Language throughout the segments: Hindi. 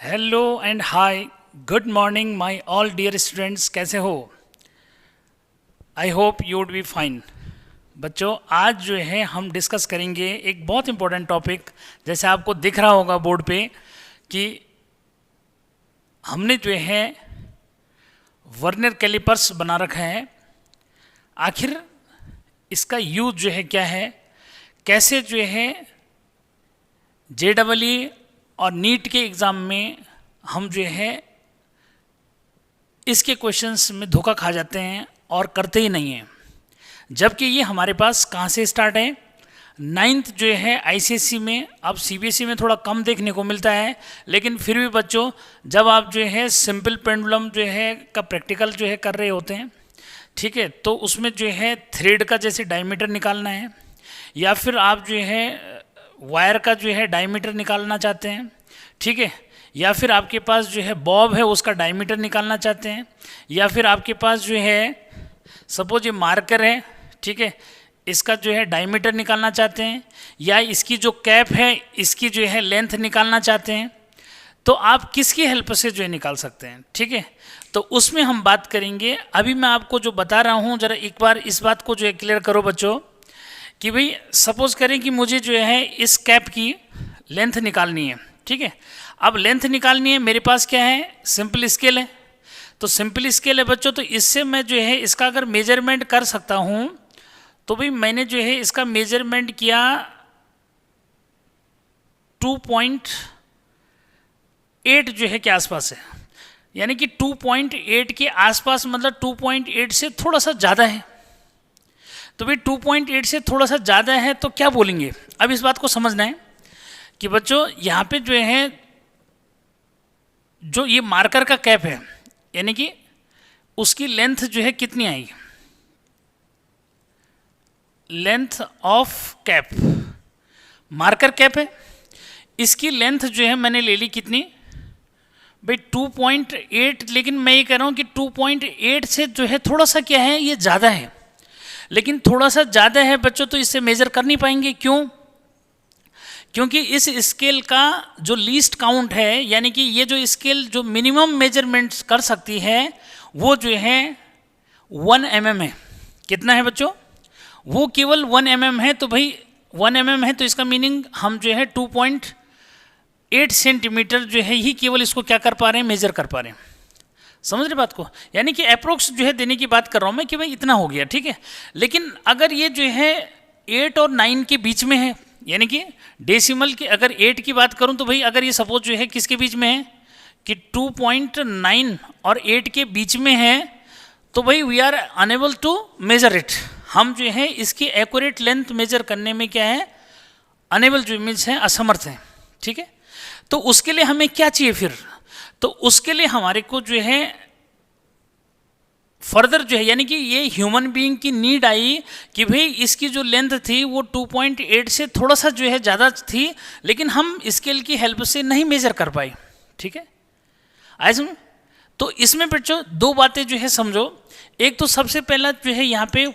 Hello and hi, good morning my all dear students. कैसे हो? I hope you would be fine. बच्चों, आज जो है हम डिस्कस करेंगे एक बहुत इंपॉर्टेंट टॉपिक। जैसे आपको दिख रहा होगा बोर्ड पे कि हमने जो है वर्नियर कैलिपर्स बना रखा है। आखिर इसका यूज जो है क्या है, कैसे जो है JEE और नीट के एग्ज़ाम में हम जो है इसके क्वेश्चंस में धोखा खा जाते हैं और करते ही नहीं हैं। जबकि ये हमारे पास कहाँ से स्टार्ट है, 9th जो है ICSE में। अब CBSE में थोड़ा कम देखने को मिलता है, लेकिन फिर भी बच्चों जब आप जो है सिंपल पेंडुलम जो है का प्रैक्टिकल जो है कर रहे होते हैं, ठीक है, तो उसमें जो है थ्रेड का जैसे डायमीटर निकालना है, या फिर आप जो है वायर का जो है डायमीटर निकालना चाहते हैं, ठीक है, या फिर आपके पास जो है बॉब है उसका डायमीटर निकालना चाहते हैं, या फिर आपके पास जो है सपोज ये मार्कर है, ठीक है, इसका जो है डायमीटर निकालना चाहते हैं, या इसकी जो कैप है इसकी जो है लेंथ निकालना चाहते हैं, तो आप किसकी हेल्प से जो है निकाल सकते हैं, ठीक है। तो उसमें हम बात करेंगे। अभी मैं आपको जो बता रहा हूँ ज़रा एक बार इस बात को जो है क्लियर करो बच्चों कि भाई सपोज करें कि मुझे जो है इस कैप की लेंथ निकालनी है, ठीक है। अब लेंथ निकालनी है, मेरे पास क्या है, सिंपल स्केल है। तो सिंपल स्केल है बच्चों, तो इससे मैं जो है इसका अगर मेजरमेंट कर सकता हूँ, तो भाई मैंने जो है इसका मेजरमेंट किया 2.8 जो है के आसपास है, यानी कि 2.8 के आसपास, मतलब 2.8 से थोड़ा सा ज़्यादा है। तो भाई 2.8 से थोड़ा सा ज़्यादा है तो क्या बोलेंगे। अब इस बात को समझना है कि बच्चों यहाँ पे जो है जो ये मार्कर का कैप है, यानी कि उसकी लेंथ जो है कितनी आएगी, length of cap, marker cap है, इसकी लेंथ जो है मैंने ले ली कितनी भाई 2.8। लेकिन मैं ये कह रहा हूँ कि 2.8 से जो है थोड़ा सा क्या है, ये ज़्यादा है, लेकिन थोड़ा सा ज़्यादा है बच्चों, तो इससे मेजर कर नहीं पाएंगे। क्यों? क्योंकि इस स्केल का जो लीस्ट काउंट है, यानी कि ये जो स्केल जो मिनिमम मेजरमेंट्स कर सकती है वो जो है 1 mm है। कितना है बच्चों? वो केवल 1 mm है। तो भाई 1 mm है तो इसका मीनिंग हम जो है 2.8 सेंटीमीटर जो है ही केवल इसको क्या कर पा रहे हैं, मेजर कर पा रहे हैं। समझ रहे बात को? यानी कि अप्रोक्स जो है देने की बात कर रहा हूँ मैं कि भाई इतना हो गया, ठीक है। लेकिन अगर ये जो है 8 और 9 के बीच में है, यानी कि डेसिमल की अगर 8 की बात करूं, तो भाई अगर ये सपोज जो है किसके बीच में है कि 2.9 और 8 के बीच में है, तो भाई we are unable to measure इट। हम जो है इसकी एक्यूरेट लेंथ मेजर करने में क्या है, अनेबल जो मीन्स है असमर्थ है, ठीक है। तो उसके लिए हमें क्या चाहिए फिर? तो उसके लिए हमारे को जो है फर्दर जो है, यानी कि ये ह्यूमन बीइंग की नीड आई कि भाई इसकी जो लेंथ थी वो 2.8 से थोड़ा सा जो है ज़्यादा थी, लेकिन हम स्केल की हेल्प से नहीं मेजर कर पाए, ठीक है। आए समझ? तो इसमें बच्चों दो बातें जो है समझो। एक तो सबसे पहला जो है यहाँ पे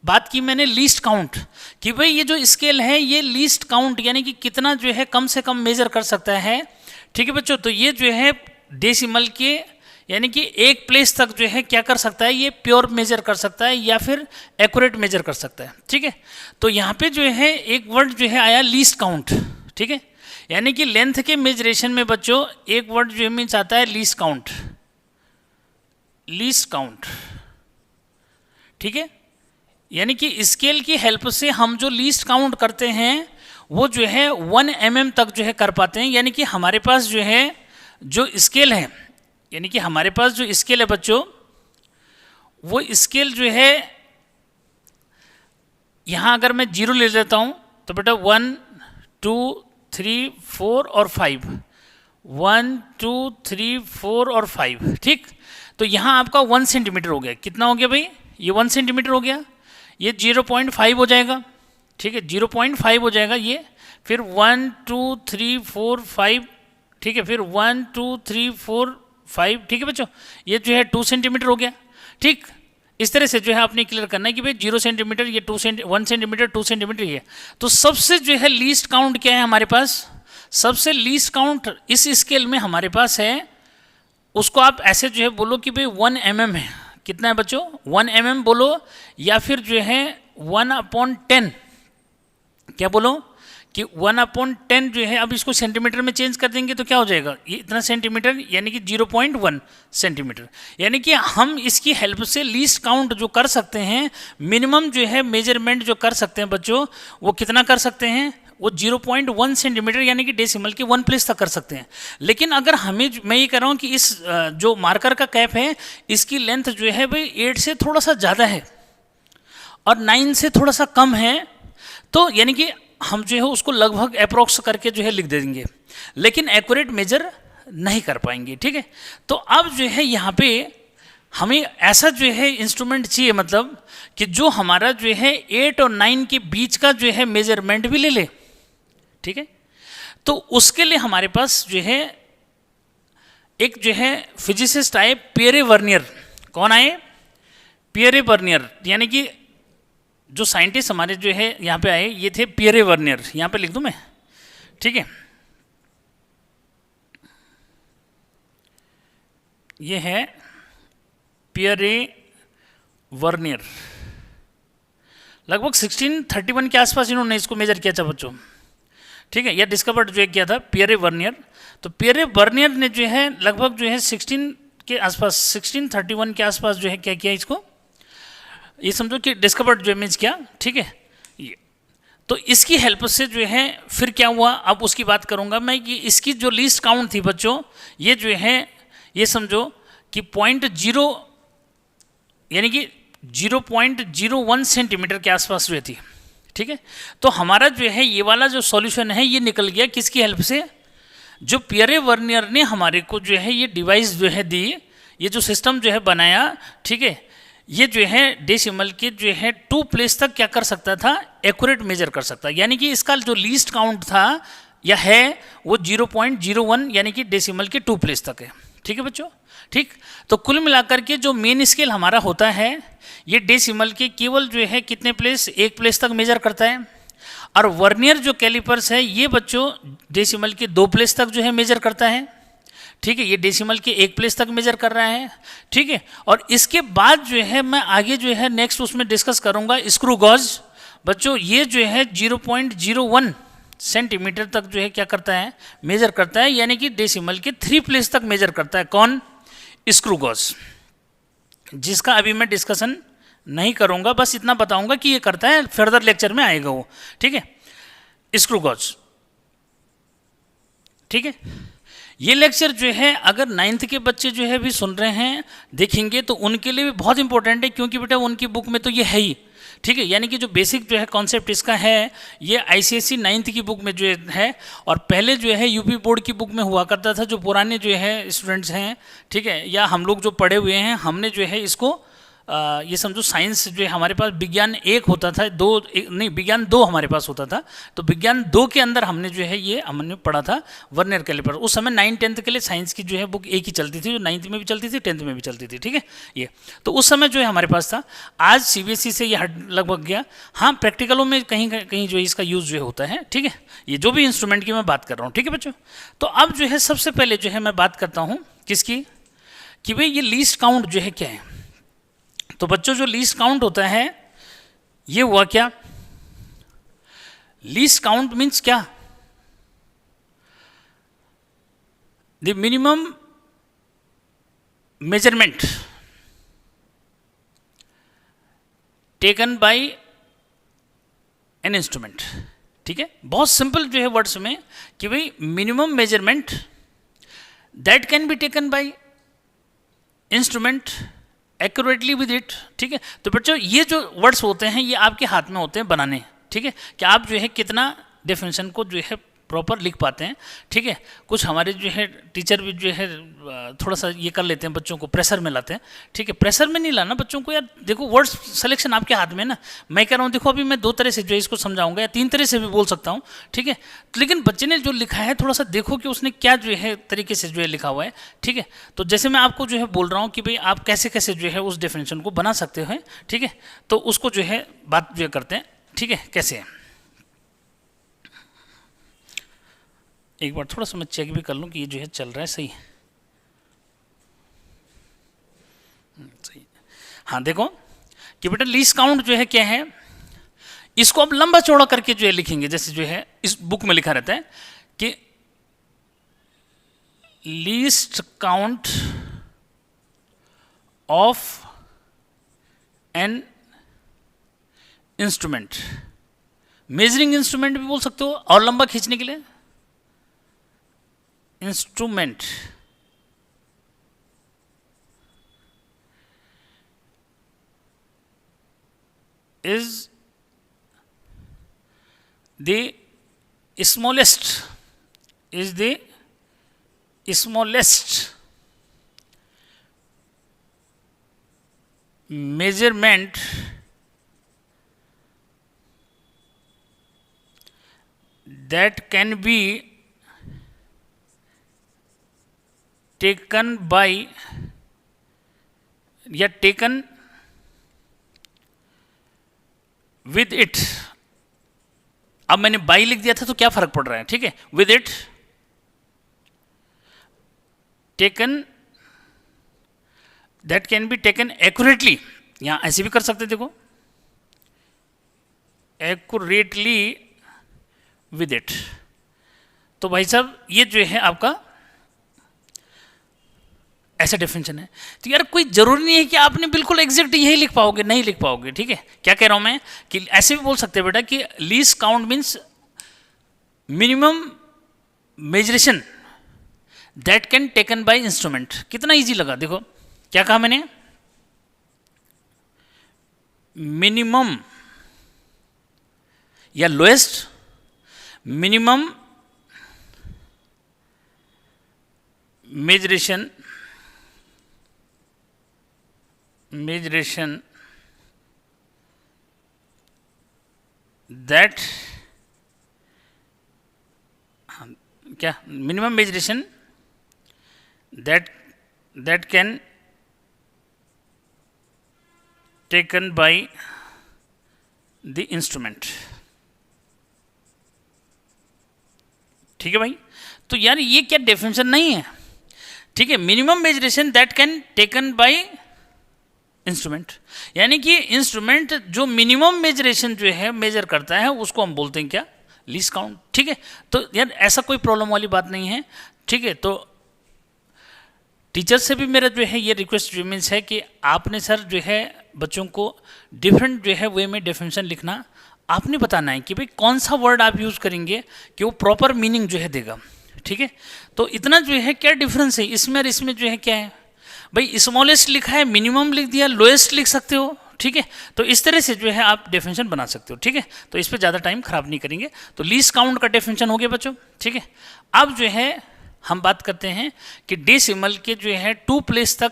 बात की मैंने लीस्ट काउंट, कि भाई ये जो स्केल है ये लीस्ट काउंट यानी कि कितना जो है कम से कम मेजर कर सकता है, ठीक है बच्चों। तो ये जो है डेसिमल के यानी कि एक प्लेस तक जो है क्या कर सकता है, ये प्योर मेजर कर सकता है या फिर एक्यूरेट मेजर कर सकता है, ठीक है। तो यहाँ पे जो है एक वर्ड जो है आया लीस्ट काउंट, ठीक है। यानी कि लेंथ के मेजरेशन में बच्चों एक वर्ड जो मीन्स आता है लीस्ट काउंट, लीस्ट काउंट, ठीक है। यानी कि स्केल की हेल्प से हम जो लीस्ट काउंट करते हैं वो जो है 1 mm तक जो है कर पाते हैं। यानी कि हमारे पास जो है जो स्केल है, यानी कि हमारे पास जो स्केल है बच्चों, वो स्केल जो है यहाँ अगर मैं 0 ले लेता हूँ तो बेटा 1 2 3 4 और 5, 1 2 3 4 और 5, ठीक। तो यहाँ आपका 1 सेंटीमीटर हो गया। कितना हो गया भाई? ये 1 सेंटीमीटर हो गया। ये 0.5 हो जाएगा, ठीक है, 0.5 हो जाएगा ये। फिर 1 2 3 4 5, ठीक है, फिर 1 2 3 4 5, ठीक है बच्चों, ये जो है 2 सेंटीमीटर हो गया, ठीक। इस तरह से जो है आपने क्लियर करना है कि भाई 0 सेंटीमीटर, ये 1 सेंटीमीटर, 2 सेंटीमीटर ये। तो सबसे जो है लीस्ट काउंट क्या है हमारे पास? सबसे लीस्ट काउंट इस स्केल में हमारे पास है, उसको आप ऐसे जो है बोलो कि भाई 1 mm है। कितना है बच्चों? 1 mm बोलो, या फिर जो है 1/10, क्या बोलो कि 1/10 जो है, अब इसको सेंटीमीटर में चेंज कर देंगे तो क्या हो जाएगा, ये इतना सेंटीमीटर यानी कि 0.1 सेंटीमीटर। यानी कि हम इसकी हेल्प से लीस्ट काउंट जो कर सकते हैं, मिनिमम जो है मेजरमेंट जो कर सकते हैं बच्चों, वो कितना कर सकते हैं, वो 0.1 सेंटीमीटर यानी कि डेसिमल के 1 प्लेस तक कर सकते हैं। लेकिन अगर हमें, मैं ये कह रहा हूँ कि इस जो मार्कर का कैप है, इसकी लेंथ जो है भाई 8 से थोड़ा सा ज़्यादा है और 9 से थोड़ा सा कम है, तो यानी कि हम जो है उसको लगभग अप्रोक्स करके जो है लिख देंगे, लेकिन एक्यूरेट मेजर नहीं कर पाएंगे। ठीक है, तो अब जो है यहाँ पे हमें ऐसा जो है इंस्ट्रूमेंट चाहिए, मतलब कि जो हमारा जो है 8 और 9 के बीच का जो है मेजरमेंट भी ले ले। ठीक है, तो उसके लिए हमारे पास जो है एक जो है फिजिसिस्ट आए, पियरे वर्नियर। कौन आए? पियरे वर्नियर, यानी कि जो साइंटिस्ट हमारे जो है यहाँ पे आए, ये थे पियरे वर्नियर। यहाँ पे लिख दूँ मैं? ठीक है, ये है पियरे वर्नियर। लगभग 1631 के आसपास इन्होंने इसको मेजर किया था बच्चों। ठीक है, यह डिस्कवर्ड जो है किया था पियरे वर्नियर। तो पियरे वर्नियर ने जो है लगभग जो है 16 के आसपास, 1631 के आसपास जो है क्या किया, इसको ये समझो कि डिस्कवर्ड जो मीन्स किया। ठीक है, ये तो इसकी हेल्प से जो है फिर क्या हुआ, अब उसकी बात करूंगा मैं कि इसकी जो लीस्ट काउंट थी बच्चों, ये जो है ये समझो कि 0.0 यानी कि 0.01 सेंटीमीटर के आसपास हुई थी। ठीक है, तो हमारा जो है ये वाला जो सॉल्यूशन है ये निकल गया किसकी हेल्प से, जो पियरे वर्नियर ने हमारे को जो है ये डिवाइस जो है दी, ये जो सिस्टम जो है बनाया। ठीक है, ये जो है डेसिमल के जो है 2 प्लेस तक क्या कर सकता था, एक्यूरेट मेजर कर सकता, यानी कि इसका जो लीस्ट काउंट था या है वो 0.01 यानी कि डेसिमल के 2 प्लेस तक है। ठीक है बच्चों, ठीक। तो कुल मिलाकर के जो मेन स्केल हमारा होता है, ये डेसिमल के केवल जो है कितने प्लेस, 1 प्लेस तक मेजर करता है। और वर्नियर जो कैलिपर्स है ये बच्चों डेसिमल के 2 प्लेस तक जो है मेजर करता है। ठीक है, ये डेसिमल के 1 प्लेस तक मेजर कर रहा है। ठीक है, और इसके बाद जो है मैं आगे जो है नेक्स्ट उसमें डिस्कस करूंगा स्क्रू गॉज। बच्चों ये जो है 0.01 सेंटीमीटर तक जो है क्या करता है, मेजर करता है, यानी कि डेसिमल के 3 प्लेस तक मेजर करता है। कौन? स्क्रू गॉज, जिसका अभी मैं डिस्कशन नहीं करूंगा, बस इतना बताऊंगा कि ये करता है, फर्दर लेक्चर में आएगा वो। ठीक है, स्क्रू गॉज। ठीक है, ये लेक्चर जो है अगर 9th के बच्चे जो है भी सुन रहे हैं, देखेंगे, तो उनके लिए भी बहुत इंपॉर्टेंट है, क्योंकि बेटा उनकी बुक में तो ये है ही। ठीक है, यानी कि जो बेसिक जो है कॉन्सेप्ट इसका है, ये ICSE 9th की बुक में जो है, और पहले जो है यूपी बोर्ड की बुक में हुआ करता था। जो पुराने जो है स्टूडेंट्स हैं, ठीक है, या हम लोग जो पढ़े हुए हैं, हमने जो है इसको ये समझो साइंस जो है हमारे पास विज्ञान 1 होता था, 2 नहीं, विज्ञान 2 हमारे पास होता था। तो विज्ञान 2 के अंदर हमने जो है ये हमने पढ़ा था वर्नियर कैलिपर। उस समय 9th-10th के लिए साइंस की जो है बुक एक ही चलती थी, जो 9th में भी चलती थी, 10th में भी चलती थी। ठीक है, ये तो उस समय जो है हमारे पास था। आज CBSE से ये हट लगभग गया। हाँ, प्रैक्टिकलों में कहीं कहीं जो है इसका यूज़ जो होता है। ठीक है, ये जो भी इंस्ट्रूमेंट की मैं बात कर रहा हूँ। ठीक है बच्चों, तो अब जो है सबसे पहले जो है मैं बात करता हूँ किसकी, कि भाई ये लीस्ट काउंट जो है क्या है। तो बच्चों जो लीस्ट काउंट होता है ये हुआ क्या, लीस्ट काउंट मीन्स क्या, the minimum measurement taken by an instrument. ठीक है, बहुत सिंपल जो है वर्ड्स में कि भाई minimum measurement that can be taken by instrument accurately with it. ठीक है, तो बच्चों ये जो वर्ड्स होते हैं ये आपके हाथ में होते हैं बनाने। ठीक है, कि आप जो है कितना डेफिनेशन को जो है प्रॉपर लिख पाते हैं। ठीक है, कुछ हमारे जो है टीचर भी जो है थोड़ा सा ये कर लेते हैं, बच्चों को प्रेशर में लाते हैं। ठीक है, प्रेशर में नहीं लाना बच्चों को, यार देखो वर्ड्स सिलेक्शन आपके हाथ में ना। मैं कह रहा हूँ देखो अभी मैं 2 तरह से जो है इसको समझाऊंगा, या 3 तरह से भी बोल सकता हूँ। ठीक है, लेकिन बच्चे ने जो लिखा है थोड़ा सा देखो कि उसने क्या जो है तरीके से जो है लिखा हुआ है। ठीक है, तो जैसे मैं आपको जो है बोल रहा हूँ कि भाई आप कैसे कैसे जो है उस डेफिनेशन को बना सकते हो। ठीक है, तो उसको जो है बात जो करते हैं। ठीक है, कैसे है एक बार थोड़ा सा मैं चेक भी कर लूँ कि ये जो है चल रहा है सही। सही। हाँ देखो कि बेटा लीस्ट काउंट जो है क्या है, इसको आप लंबा चौड़ा करके जो है लिखेंगे, जैसे जो है इस बुक में लिखा रहता है कि least count of an instrument, measuring instrument भी बोल सकते हो, और लंबा खींचने के लिए instrument is the smallest measurement that can be taken by या taken with it। अब मैंने बाई लिख दिया था तो क्या फर्क पड़ रहा है, ठीक है, with it taken that can be taken accurately, यहां ऐसे भी कर सकते, देखो accurately with it। तो भाई साहब ये जो है आपका ऐसा डेफिनेशन है। तो यार कोई जरूरी नहीं है कि आपने बिल्कुल एग्जैक्ट यही लिख पाओगे, नहीं लिख पाओगे, ठीक है। क्या कह रहा हूं मैं कि ऐसे भी बोल सकते हैं बेटा कि least count means minimum मेजरेशन that can taken by instrument. कितना इजी लगा, देखो क्या कहा मैंने, मिनिमम या लोएस्ट मिनिमम मेजरेशन that क्या minimum measurement that can taken by the instrument। ठीक है भाई, तो यार ये क्या डेफिनेशन नहीं है, ठीक है, minimum मेजरेशन that can taken by instrument, यानी कि इंस्ट्रूमेंट जो मिनिमम मेजरेशन जो है मेजर करता है उसको हम बोलते हैं क्या, लीस्ट काउंट। ठीक है, तो यार ऐसा कोई प्रॉब्लम वाली बात नहीं है, ठीक है। तो टीचर से भी मेरा जो है ये रिक्वेस्ट मीन्स है कि आपने सर जो है बच्चों को डिफरेंट जो है वे में डेफिनेशन लिखना आपने बताना है कि भाई कौन सा वर्ड आप यूज़ करेंगे कि वो प्रॉपर मीनिंग जो है देगा। ठीक है, तो इतना जो है क्या डिफरेंस है इसमें और इसमें जो है क्या है भाई, स्मॉलेस्ट लिखा है, मिनिमम लिख दिया, लोएस्ट लिख सकते हो। ठीक है, तो इस तरह से जो है आप डेफिनेशन बना सकते हो। ठीक है, तो इस पर ज़्यादा टाइम खराब नहीं करेंगे। तो लीस्ट काउंट का डेफिनेशन हो गया बच्चों। ठीक है, अब जो है हम बात करते हैं कि डेसिमल के जो है 2 प्लेस तक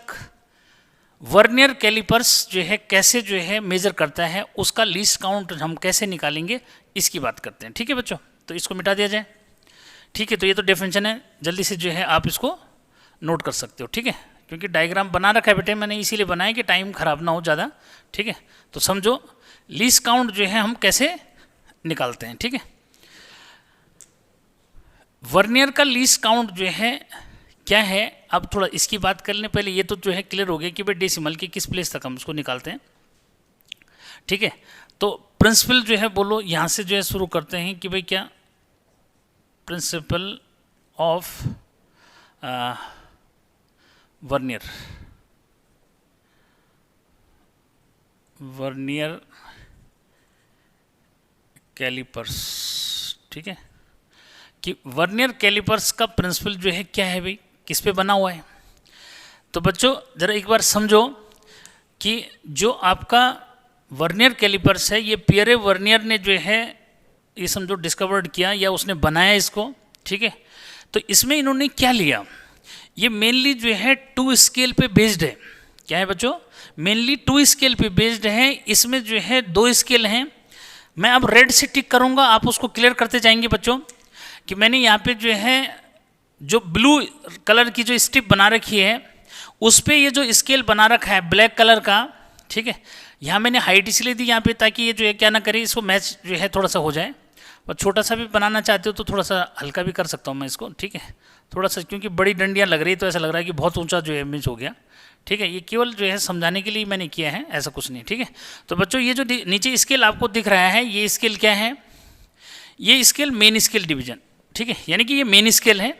वर्नियर कैलिपर्स जो है कैसे जो है मेजर करता है, उसका लीस्ट काउंट हम कैसे निकालेंगे इसकी बात करते हैं। ठीक है बच्चों, तो इसको मिटा दिया जाए। ठीक है, तो ये तो डेफिनेशन है, जल्दी से जो है आप इसको नोट कर सकते हो। ठीक है, क्योंकि डायग्राम बना रखा है बेटे मैंने, इसीलिए बनाया कि टाइम खराब ना हो ज़्यादा। ठीक है, तो समझो लीस्ट काउंट जो है हम कैसे निकालते हैं। ठीक है, वर्नियर का लीस्ट काउंट जो है क्या है, अब थोड़ा इसकी बात कर लें पहले। ये तो जो है क्लियर हो गया कि भाई डेसिमल के किस प्लेस तक हम उसको निकालते हैं। ठीक है, तो प्रिंसिपल जो है बोलो, यहाँ से जो है शुरू करते हैं कि भाई क्या प्रिंसिपल ऑफ वर्नियर कैलिपर्स। ठीक है, कि वर्नियर कैलिपर्स का प्रिंसिपल जो है क्या है भाई, किस पे बना हुआ है। तो बच्चों ज़रा एक बार समझो कि जो आपका वर्नियर कैलिपर्स है, ये पियरे वर्नियर ने जो है ये समझो डिस्कवर्ड किया या उसने बनाया इसको। ठीक है, तो इसमें इन्होंने क्या लिया, ये मेनली जो है 2 स्केल पे बेस्ड है। क्या है बच्चों, मेनली 2 स्केल पे बेस्ड है। इसमें जो है 2 स्केल हैं। मैं अब रेड से टिक करूंगा, आप उसको क्लियर करते जाएंगे बच्चों कि मैंने यहाँ पे जो है जो ब्लू कलर की जो स्ट्रिप बना रखी है उस पर ये जो स्केल बना रखा है ब्लैक कलर का। ठीक है, यहाँ मैंने हाइट इसलिए दी यहाँ पे ताकि ये जो है क्या ना करे, इसको मैच जो है थोड़ा सा हो जाए। पर छोटा सा भी बनाना चाहते हो तो थोड़ा सा हल्का भी कर सकता हूँ मैं इसको, ठीक है, थोड़ा सा, क्योंकि बड़ी डंडियाँ लग रही है तो ऐसा लग रहा है कि बहुत ऊंचा जो है इमेज हो गया, ठीक है। ये केवल जो है समझाने के लिए मैंने किया है, ऐसा कुछ नहीं, ठीक है। तो बच्चों ये जो नीचे स्केल आपको दिख रहा है, ये स्केल क्या है, ये स्केल मेन स्केल डिवीजन, ठीक है, यानी कि ये मेन स्केल है।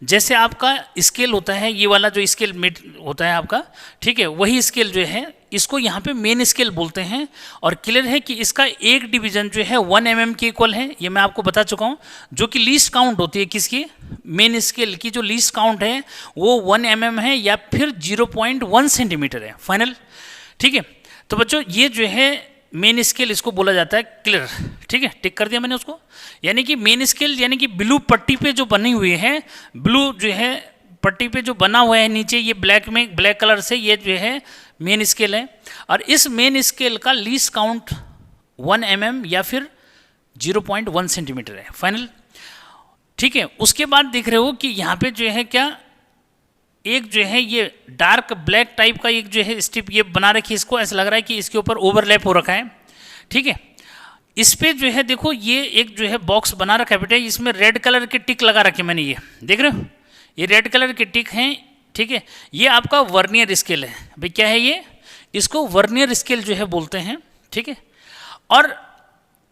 जैसे आपका स्केल होता है, ये वाला जो स्केल मेट होता है आपका, ठीक है, वही स्केल जो है इसको यहाँ पे मेन स्केल बोलते हैं। और क्लियर है कि इसका एक डिवीजन जो है 1 mm के इक्वल है, ये मैं आपको बता चुका हूँ। जो कि लीस्ट काउंट होती है किसकी, मेन स्केल की जो लीस्ट काउंट है वो 1 mm है या फिर 0.1 सेंटीमीटर है, फाइनल, ठीक है। तो बच्चों ये जो है मेन स्केल इसको बोला जाता है, क्लियर, ठीक है, टिक कर दिया मैंने उसको। यानी कि मेन स्केल यानी कि ब्लू पट्टी पे जो बनी हुई है, ब्लू जो है पट्टी पे जो बना हुआ है नीचे, ये ब्लैक में ब्लैक कलर से, ये जो है मेन स्केल है। और इस मेन स्केल का लीस्ट काउंट 1 mm या फिर 0.1 सेंटीमीटर है, फाइनल, ठीक है। उसके बाद देख रहे हो कि यहाँ पे जो है क्या, एक जो है ये डार्क ब्लैक टाइप का एक जो है स्ट्रिप ये बना रखी है, इसको ऐसा लग रहा है कि इसके ऊपर ओवरलैप हो रखा है, ठीक है। इस पे जो है देखो ये एक जो है बॉक्स बना रखा है बेटा, इसमें रेड कलर के टिक लगा रखे मैंने, ये देख रहे हो, ये रेड कलर के टिक हैं, ठीक है। ये आपका वर्नियर स्केल है भाई, क्या है ये, इसको वर्नियर स्केल जो है बोलते हैं, ठीक है। और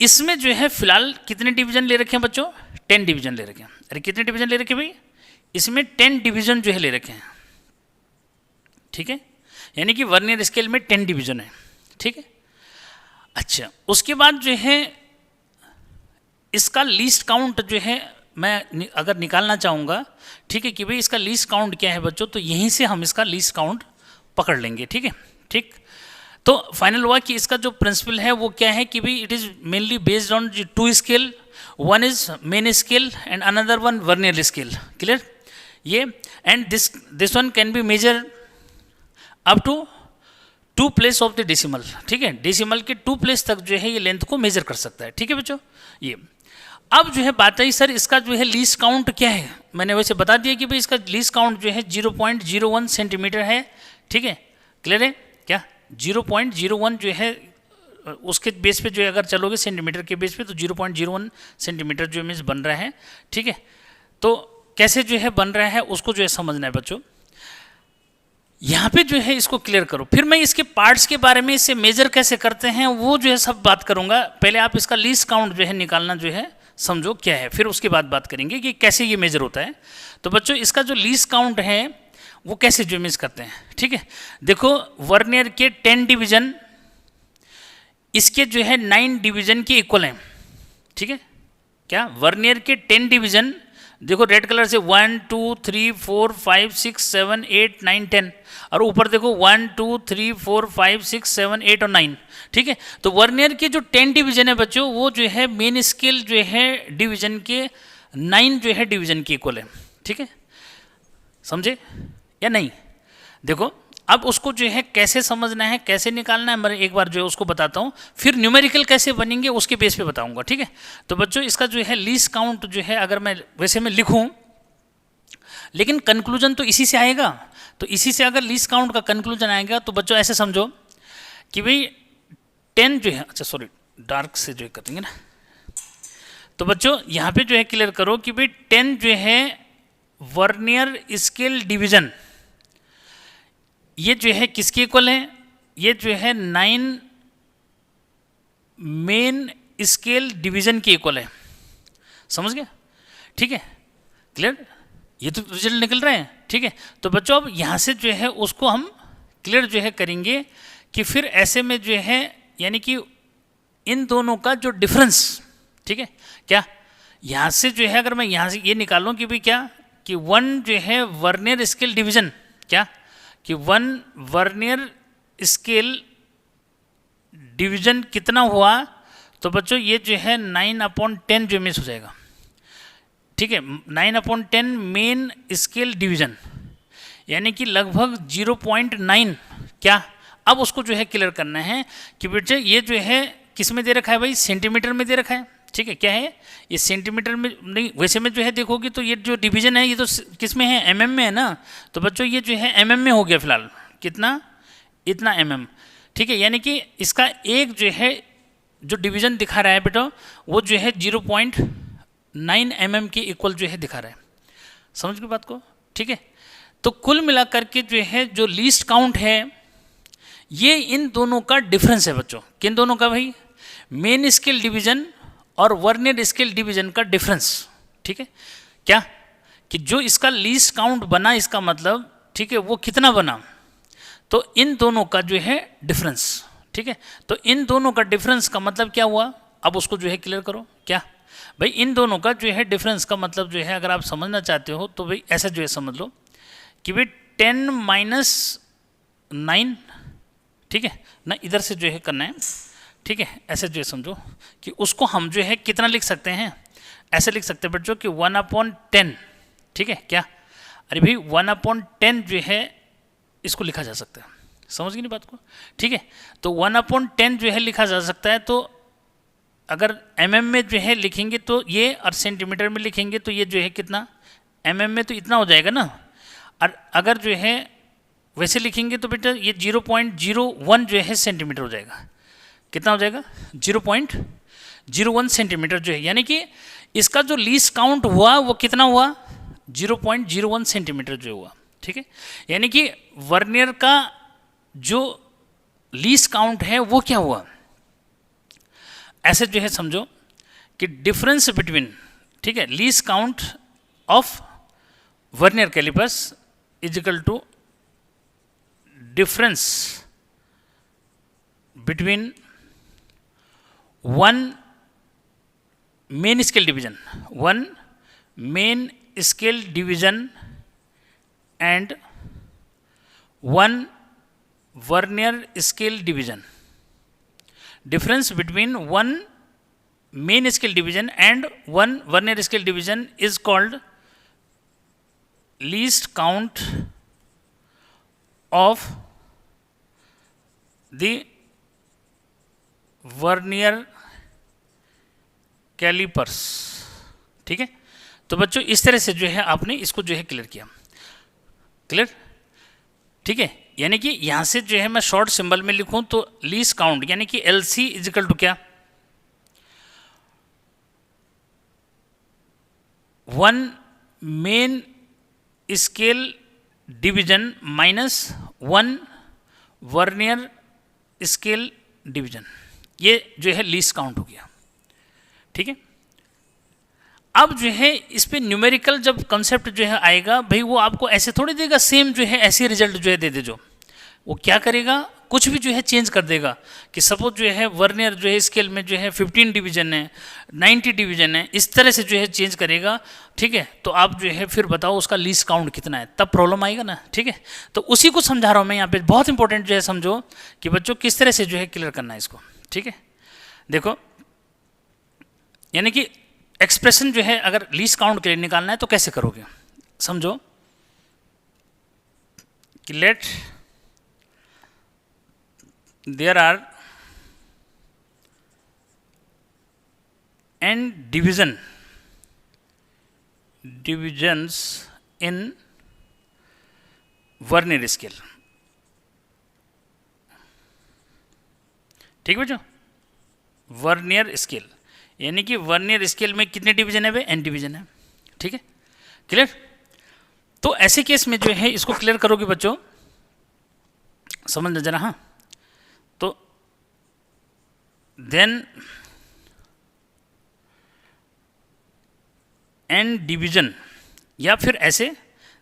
इसमें जो है फिलहाल कितने डिवीजन ले रखे हैं बच्चों, 10 डिवीजन ले रखे हैं। अरे कितने डिवीजन ले रखे भाई, इसमें 10 डिवीजन जो है ले रखे हैं, ठीक है, यानी कि वर्नियर स्केल में 10 डिवीजन है, ठीक है। अच्छा, उसके बाद जो है इसका लीस्ट काउंट जो है मैं अगर निकालना चाहूँगा, ठीक है, कि भाई इसका लीस्ट काउंट क्या है बच्चों, तो यहीं से हम इसका लीस्ट काउंट पकड़ लेंगे, ठीक है, ठीक। तो फाइनल हुआ कि इसका जो प्रिंसिपल है वो क्या है कि भाई it is mainly based on 2 scale, one is main scale and another one vernier scale, clear ये। And this one can be measure up to 2 place of the decimal, ठीक है, डेसिमल के 2 प्लेस तक जो है ये लेंथ को मेजर कर सकता है, ठीक है बच्चों। ये अब जो है बात आई सर इसका जो है लीस्ट काउंट क्या है, मैंने वैसे बता दिया कि भाई इसका लीस्ट काउंट जो है 0.01 सेंटीमीटर है, ठीक है, क्लियर है क्या, 0.01 जो है उसके बेस पे जो है अगर चलोगे सेंटीमीटर के बेस पे तो 0.01 सेंटीमीटर जो इमेज बन रहा है, ठीक है। तो कैसे जो है बन रहा है उसको जो है समझना है बच्चों। यहाँ पे जो है इसको क्लियर करो, फिर मैं इसके पार्ट्स के बारे में, इसे मेजर कैसे करते हैं वो जो है सब बात करूँगा। पहले आप इसका लीस्ट काउंट जो है निकालना जो है समझो क्या है, फिर उसके बाद बात करेंगे कि कैसे ये मेजर होता है। तो बच्चों इसका जो लीस्ट काउंट है वो कैसे जो मेज करते हैं, ठीक है। देखो वर्नियर के 10 डिवीजन इसके जो है 9 डिवीजन के इक्वल हैं, ठीक है, क्या वर्नियर के 10 डिवीजन देखो रेड कलर से 1 2 3 4 5 6 7 8 9 10 और ऊपर देखो 1 2 3 4 5 6 7 8 और 9, ठीक है। तो वर्नियर के जो 10 डिवीजन है बच्चों वो जो है मेन स्केल जो है डिवीजन के 9 जो है डिवीजन के इक्वल है, ठीक है, समझे या नहीं। देखो अब उसको जो है कैसे समझना है, कैसे निकालना है, मैं एक बार जो है उसको बताता हूँ, फिर न्यूमेरिकल कैसे बनेंगे उसके बेस पे बताऊंगा, ठीक है। तो बच्चों इसका जो है लीस्ट काउंट जो है अगर मैं वैसे मैं लिखूँ, लेकिन कंक्लूजन तो इसी से आएगा, तो इसी से अगर लीस्ट काउंट का कंक्लूजन आएगा तो बच्चों ऐसे समझो कि भाई 10 जो है, अच्छा सॉरी डार्क से जो है कर देंगे ना, तो बच्चों यहाँ पे जो है क्लियर करो कि भाई 10 जो है वर्नियर स्केल डिवीजन ये जो है किसके इक्वल है, ये जो है 9 मेन स्केल डिवीजन के इक्वल है, समझ गए, ठीक है, क्लियर, ये तो रिजल्ट निकल रहे हैं, ठीक है। तो बच्चों अब यहाँ से जो है उसको हम क्लियर जो है करेंगे कि फिर ऐसे में जो है यानी कि इन दोनों का जो डिफरेंस, ठीक है, क्या यहाँ से जो है अगर मैं यहाँ से ये निकालूँ कि भाई क्या कि 1 जो है वर्नियर स्केल डिवीजन, क्या कि 1 वर्नियर स्केल डिवीजन कितना हुआ, तो बच्चों ये जो है 9/10 जो मिस हो जाएगा, ठीक है, 9/10 मेन स्केल डिवीजन यानी कि लगभग 0.9, क्या अब उसको जो है क्लियर करना है कि बेटे ये जो है किस में दे रखा है भाई, सेंटीमीटर में दे रखा है, ठीक है, क्या है ये सेंटीमीटर में नहीं, वैसे में जो है देखोगे तो ये जो डिवीजन है ये तो किस में है, एमएम में है ना। तो बच्चों ये जो है एमएम में हो गया फिलहाल, कितना, इतना एमएम, ठीक है, यानी कि इसका एक जो है जो डिवीजन दिखा रहा है बेटा वो जो है 0.9 mm के इक्वल जो है दिखा रहा है। समझ गए बात को? ठीक है, तो कुल मिलाकर के जो है जो लीस्ट काउंट है ये इन दोनों का डिफरेंस है बच्चों। किन दोनों का भाई? मेन स्केल डिवीजन और वर्नियर स्केल डिवीजन का डिफरेंस। ठीक है, क्या कि जो इसका लीस्ट काउंट बना, इसका मतलब ठीक है वो कितना बना, तो इन दोनों का जो है डिफरेंस। ठीक है, तो इन दोनों का डिफरेंस का मतलब क्या हुआ, अब उसको जो है क्लियर करो। क्या भाई? इन दोनों का जो है डिफरेंस का मतलब जो है अगर आप समझना चाहते हो तो भाई ऐसा जो है समझ लो कि भाई 10 माइनस 9, ठीक है ना, इधर से जो है करना है। ठीक है, ऐसे जो है समझो कि उसको हम जो है कितना लिख सकते हैं, ऐसे लिख सकते हैं बच्चों कि 1/10। ठीक है, क्या? अरे भाई 1/10 जो है इसको लिखा जा सकता है। समझ गई नहीं बात को? ठीक है, तो 1/10 जो है लिखा जा सकता है। तो अगर mm में जो है लिखेंगे तो ये, और सेंटीमीटर में लिखेंगे तो ये जो है कितना, mm में तो इतना हो जाएगा ना, और अगर जो है वैसे लिखेंगे तो बेटा ये 0.01 जो है सेंटीमीटर हो जाएगा। कितना हो जाएगा? 0.01 सेंटीमीटर जो है, यानी कि इसका जो लीस्ट काउंट हुआ वो कितना हुआ, 0.01 सेंटीमीटर जो हुआ। ठीक है, यानी कि वर्नियर का जो लीस्ट काउंट है वो क्या हुआ, ऐसे जो है समझो कि डिफरेंस बिटवीन, ठीक है, least count of vernier callipers is equal to difference between one main scale division, one main scale division and one vernier scale division. Difference between one main scale division and one vernier scale division is called least count of the vernier calipers. ठीक है, तो बच्चों इस तरह से जो है आपने इसको जो है क्लियर किया। क्लियर? ठीक है, यानी कि यहां से जो है मैं शॉर्ट सिंबल में लिखूं तो लीस्ट काउंट यानी कि LC इज इक्वल टू क्या, one main scale division minus one vernier scale division, ये जो है लीस्ट काउंट हो गया। ठीक है, अब जो है इस पे न्यूमेरिकल जब कंसेप्ट जो है आएगा भाई वो आपको ऐसे थोड़ी देगा सेम जो है ऐसे रिजल्ट जो है दे दे, जो वो क्या करेगा कुछ भी जो है चेंज कर देगा कि सपोज जो है वर्नियर जो है स्केल में जो है 15 डिवीजन है, 90 डिवीजन है, इस तरह से जो है चेंज करेगा। ठीक है, तो आप जो है फिर बताओ उसका लीस्ट काउंट कितना है, तब प्रॉब्लम आएगा ना। ठीक है, तो उसी को समझा रहा हूँ मैं यहाँ पे, बहुत इंपॉर्टेंट जो है समझो कि बच्चों किस तरह से जो है क्लियर करना है इसको। ठीक है, देखो यानी कि एक्सप्रेशन जो है अगर लीस्ट काउंट के लिए निकालना है तो कैसे करोगे, समझो कि let there are n divisions in vernier scale. ठीक है बच्चों, वर्नियर स्केल यानी कि वर्नियर स्केल में कितने डिवीजन है भाई, n डिवीजन है। ठीक है, क्लियर? तो ऐसे केस में जो है इसको क्लियर करोगे बच्चों, समझना जरा। हाँ, तो देन n डिवीजन या फिर ऐसे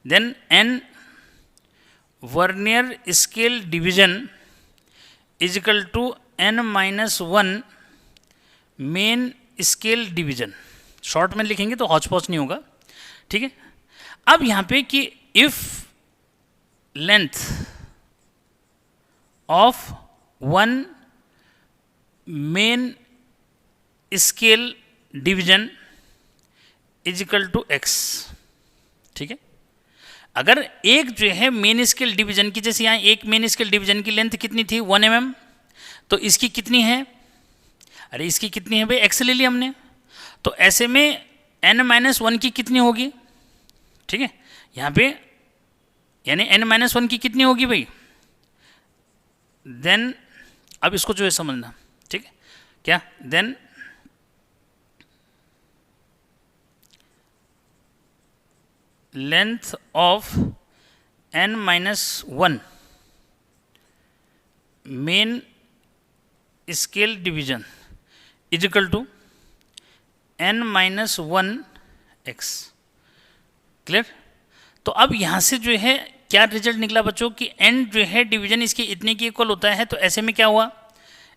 then n vernier scale division is equal to n-1 main scale division. Short में लिखेंगे तो हौच पौच नहीं होगा। ठीक है, अब यहां पे कि if length of one main scale division is equal to x। ठीक है, अगर एक जो है मेन स्केल डिवीजन की, जैसे यहाँ एक मेन स्केल डिवीजन की लेंथ कितनी थी 1 mm, तो इसकी कितनी है, अरे इसकी कितनी है भाई, x ले ली हमने, तो ऐसे में n-1 की कितनी होगी। ठीक है, यहाँ पे यानी n-1 की कितनी होगी भाई, देन अब इसको जो है समझना। ठीक है, क्या, then length of n-1 main scale division is equal to n-1 x। Clear? तो अब यहाँ से जो है क्या रिजल्ट निकला बच्चों कि n जो है डिवीजन इसके इतने की इक्वल होता है, तो ऐसे में क्या हुआ,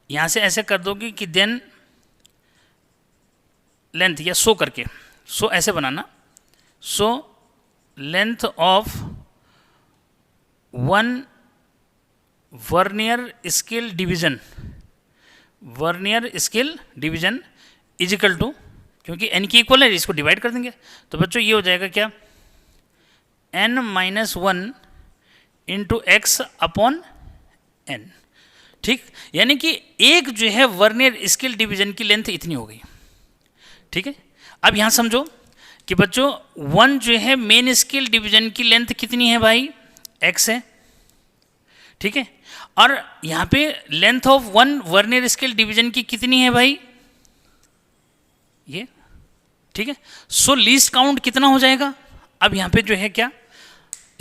यहाँ से ऐसे कर दोगे कि देन लेंथ या सो करके, सो ऐसे बनाना, so length of one vernier scale division, vernier scale division is equal to, क्योंकि n की इक्वल है इसको डिवाइड कर देंगे, तो बच्चों ये हो जाएगा क्या, n-1 into x upon n। ठीक, यानी कि एक जो है वर्नियर स्केल डिवीजन की लेंथ इतनी हो गई। ठीक है, अब यहां समझो कि बच्चों वन जो है मेन स्केल डिवीजन की लेंथ कितनी है भाई, x है। ठीक है, और यहां पे length of one vernier scale division की कितनी है भाई, ये। ठीक है, सो लीस्ट काउंट कितना हो जाएगा, अब यहां पे जो है क्या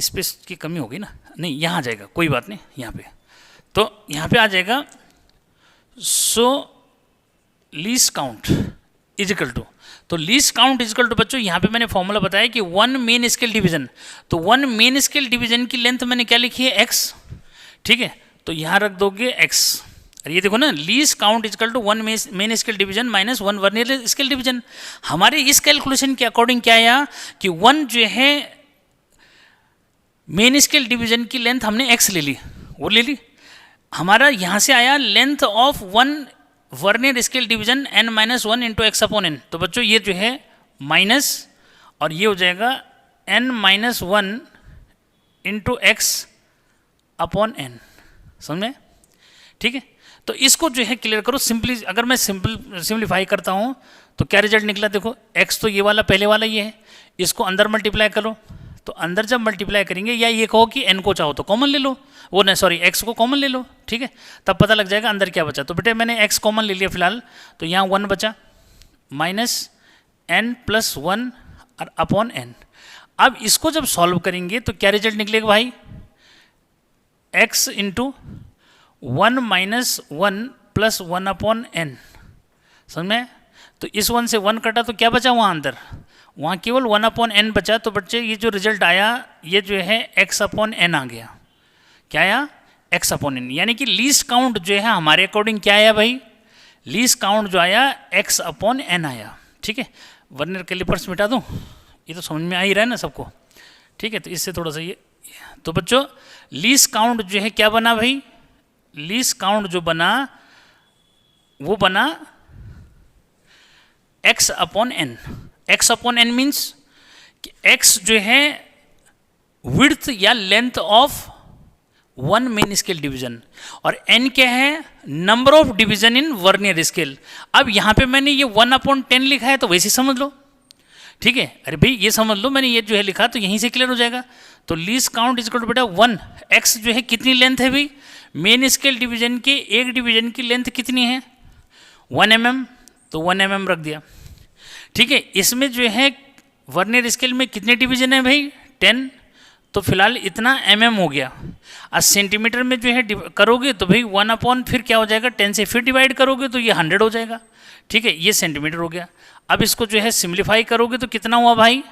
स्पेस की कमी होगी ना, नहीं यहाँ आ जाएगा, कोई बात नहीं, यहाँ पे तो यहाँ पे आ जाएगा, so least count is equal to, तो least count is equal to बच्चों यहाँ पे मैंने फॉर्मूला बताया कि वन मेन स्केल डिवीजन, तो वन मेन स्केल डिवीजन की लेंथ मैंने क्या लिखी है, x। ठीक है, तो यहाँ रख दोगे x, और ये देखो ना least count is equal to one main scale division minus one vernier scale division. हमारे इस कैलकुलेशन के अकॉर्डिंग क्या आया कि वन जो है मेन स्केल डिवीजन की लेंथ हमने x ले ली, वो ले ली, हमारा यहाँ से आया length of one vernier scale division n-1 into x upon n। तो बच्चों ये जो है माइनस, और ये हो जाएगा n-1 into x upon n, समझ में? ठीक है, तो इसको जो है क्लियर करो सिंपली, अगर मैं सिंपलीफाई करता हूँ तो क्या रिजल्ट निकला, देखो x तो ये वाला पहले वाला ये है, इसको अंदर मल्टीप्लाई करो, तो अंदर जब मल्टीप्लाई करेंगे, या ये कहो कि n को चाहो तो कॉमन ले लो, वो नहीं सॉरी x को कॉमन ले लो। ठीक है, तब पता लग जाएगा अंदर क्या बचा। तो बेटे मैंने x कॉमन ले लिया फिलहाल, तो यहाँ 1 बचा माइनस n+1 और अपॉन n। अब इसको जब सॉल्व करेंगे तो क्या रिजल्ट निकलेगा भाई, x into 1 minus 1 plus 1 upon n, समझ में? तो इस 1 से 1 कटा तो क्या बचा वहाँ अंदर, वहाँ केवल 1 अपॉन n बचा। तो बच्चे ये जो रिजल्ट आया ये जो है x अपॉन n आ गया, क्या आया, x अपॉन n, यानी कि लीस्ट काउंट जो है हमारे अकॉर्डिंग क्या आया भाई, लीस्ट काउंट जो आया x अपॉन n आया। ठीक है, वर्नियर कैलिपर्स मिटा दूँ, ये तो समझ में आ ही रहा है ना सबको। ठीक है, तो इससे थोड़ा सा ये, तो बच्चों लीस्ट काउंट जो है क्या बना भाई, लीस्ट काउंट जो बना वो बना x upon n। x upon n means कि x जो है विड्थ या length of one main scale division, और n क्या है, number of division in vernier scale. अब यहाँ पे मैंने ये 1 अपॉन 10 लिखा है तो वैसे समझ लो। ठीक है, अरे भाई ये समझ लो, मैंने ये जो है लिखा तो यहीं से क्लियर हो जाएगा। तो least count is equal to बेटा 1, x जो है कितनी लेंथ है भाई, मेन स्केल डिवीजन के एक डिवीजन की लेंथ कितनी है 1 mm, तो 1 mm रख दिया। ठीक है, इसमें जो है वर्नियर स्केल में कितने डिवीजन है भाई 10, तो फिलहाल इतना mm हो गया। और सेंटीमीटर में जो है करोगे तो भाई 1 अपॉन फिर क्या हो जाएगा 10 से फिर डिवाइड करोगे तो ये 100 हो जाएगा। ठीक है, ये सेंटीमीटर हो गया। अब इसको जो है सिम्प्लीफाई करोगे तो कितना हुआ भाई,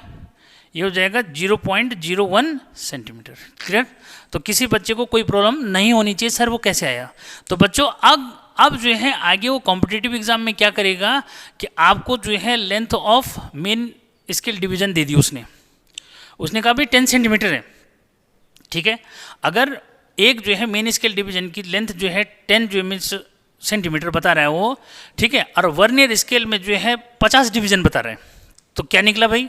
ये हो जाएगा 0.01 सेंटीमीटर। क्लियर? तो किसी बच्चे को कोई प्रॉब्लम नहीं होनी चाहिए सर वो कैसे आया। तो बच्चों अब जो है आगे वो कॉम्पिटिटिव एग्जाम में क्या करेगा कि आपको जो है length of main scale division दे दी उसने कहा भाई 10 सेंटीमीटर है। ठीक है, अगर एक जो है मेन स्केल डिवीजन की लेंथ जो है 10 जो मीन्स सेंटीमीटर बता रहा है वो, ठीक है, और वर्नियर स्केल में जो है 50 डिवीजन बता रहे हैं, तो क्या निकला भाई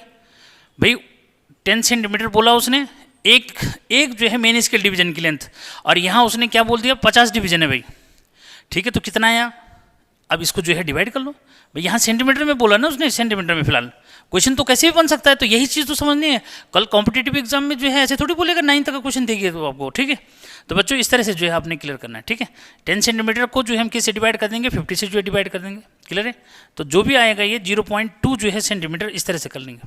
10 सेंटीमीटर बोला उसने, एक जो है मेन स्केल डिवीजन की लेंथ, और यहाँ उसने क्या बोल दिया 50 डिवीजन है भाई। ठीक है, तो कितना आया अब इसको जो है डिवाइड कर लो भाई, यहाँ सेंटीमीटर में बोला ना उसने, सेंटीमीटर में फिलहाल क्वेश्चन तो कैसे भी बन सकता है, तो यही चीज़ तो समझनी है। कल कॉम्पिटिटिव एग्जाम में जो है ऐसे थोड़ी बोलेगा 9 तक का क्वेश्चन देगी तो आपको, ठीक है। तो बच्चों इस तरह से जो है आपने क्लियर करना है, ठीक है। 10 सेंटीमीटर को जो है हम किससे डिवाइड कर देंगे, 50 से जो है डिवाइड कर देंगे, क्लियर है। तो जो भी आएगा ये 0.2 जो है सेंटीमीटर इस तरह से कर लेंगे,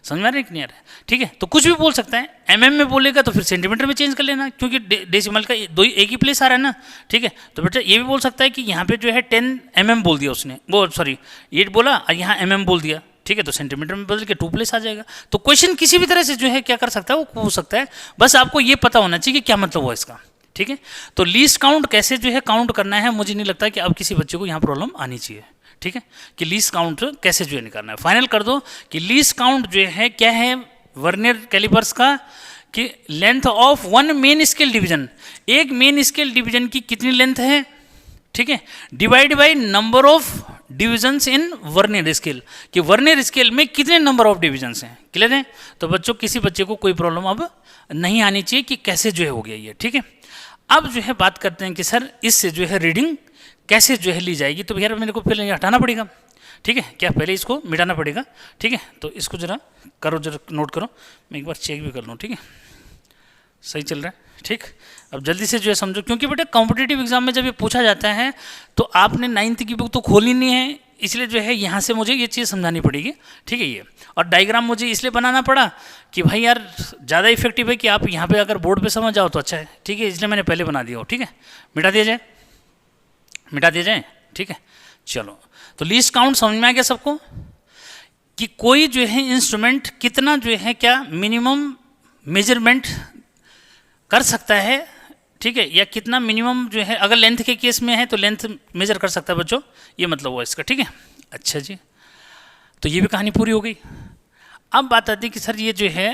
समझ में आ रहा है कि नहीं आ रहा है, ठीक है। तो कुछ भी बोल सकता है, एमएम में बोलेगा तो फिर सेंटीमीटर में चेंज कर लेना, क्योंकि डेसिमल का एक ही प्लेस आ रहा है ना, ठीक है। तो बेटा ये भी बोल सकता है कि यहाँ पे जो है 10 mm बोल दिया उसने, वो सॉरी 8 बोला और यहाँ mm बोल दिया, ठीक है। तो सेंटीमीटर में बदल के 2 प्लेस आ जाएगा। तो क्वेश्चन किसी भी तरह से जो है क्या कर सकता है, वो पूछ सकता है, बस आपको ये पता होना चाहिए कि क्या मतलब हुआ इसका, ठीक है। तो लीस्ट काउंट कैसे जो है काउंट करना है, मुझे नहीं लगता कि अब किसी बच्चे को यहाँ प्रॉब्लम आनी चाहिए, ठीक है, कि लीस्ट काउंट कैसे जो है निकालना है। फाइनल कर दो कि लीस्ट काउंट जो है क्या है वर्नियर कैलिपर्स का, कि length of one main scale division, एक मेन स्केल डिवीजन की कितनी लेंथ है, ठीक है, divide by number of divisions in vernier scale, कि वर्नियर स्केल में कितने नंबर ऑफ डिविजन्स हैं, क्लियर है। तो बच्चों किसी बच्चे को कोई प्रॉब्लम अब नहीं आनी चाहिए कि कैसे जो है हो गया ये, ठीक है। अब जो है बात करते हैं कि सर इससे जो है रीडिंग कैसे जो है ली जाएगी। तो भैया मेरे को पहले हटाना पड़ेगा, ठीक है, क्या पहले इसको मिटाना पड़ेगा, ठीक है। तो इसको जरा करो, जरा नोट करो, मैं एक बार चेक भी कर लूँ, ठीक है, सही चल रहा है, ठीक। अब जल्दी से जो है समझो, क्योंकि बेटा कॉम्पिटिटिव एग्जाम में जब ये पूछा जाता है तो आपने 9th की बुक तो खोली नहीं है, इसलिए जो है यहाँ से मुझे ये चीज़ समझानी पड़ेगी, ठीक है। ये और डायग्राम मुझे इसलिए बनाना पड़ा कि भाई यार ज़्यादा इफेक्टिव है कि आप यहाँ पे अगर बोर्ड पे समझ जाओ तो अच्छा है, ठीक है, इसलिए मैंने पहले बना दिया हो, ठीक है। मिटा दिया जाए, मिटा दिया जाए, ठीक है। चलो तो लीस्ट काउंट समझ में आ गया सबको, कि कोई जो है इंस्ट्रूमेंट कितना जो है क्या मिनिमम मेजरमेंट कर सकता है, ठीक है, या कितना मिनिमम जो है, अगर लेंथ के केस में है तो लेंथ मेजर कर सकता है बच्चों, ये मतलब हुआ इसका, ठीक है। अच्छा जी, तो ये भी कहानी पूरी हो गई। अब बात आती है कि सर ये जो है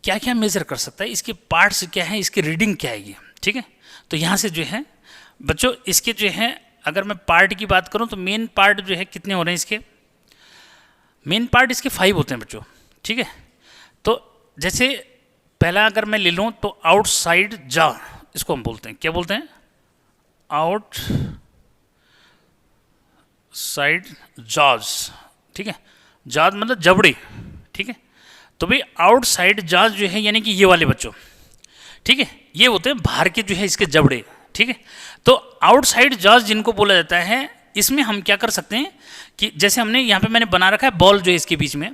क्या क्या मेजर कर सकता है, इसके पार्ट्स क्या है, इसकी रीडिंग क्या है ये, ठीक है। तो यहाँ से जो है बच्चों इसके जो है अगर मैं पार्ट की बात करूँ तो मेन पार्ट जो है कितने हो रहे हैं इसके, मेन पार्ट इसके 5 होते हैं बच्चों, ठीक है। तो जैसे पहला अगर मैं ले लूँ तो आउटसाइड जा, इसको हम बोलते हैं, क्या बोलते हैं, आउट साइड जाज, ठीक है, जाज मतलब जबड़े, ठीक है। तो भाई आउटसाइड जाज जो है यानी कि ये वाले बच्चों, ठीक है, ये होते हैं बाहर के जो है इसके जबड़े, ठीक है। तो आउटसाइड जाज जिनको बोला जाता है, इसमें हम क्या कर सकते हैं कि जैसे हमने यहाँ पे मैंने बना रखा है बॉल जो है इसके बीच में,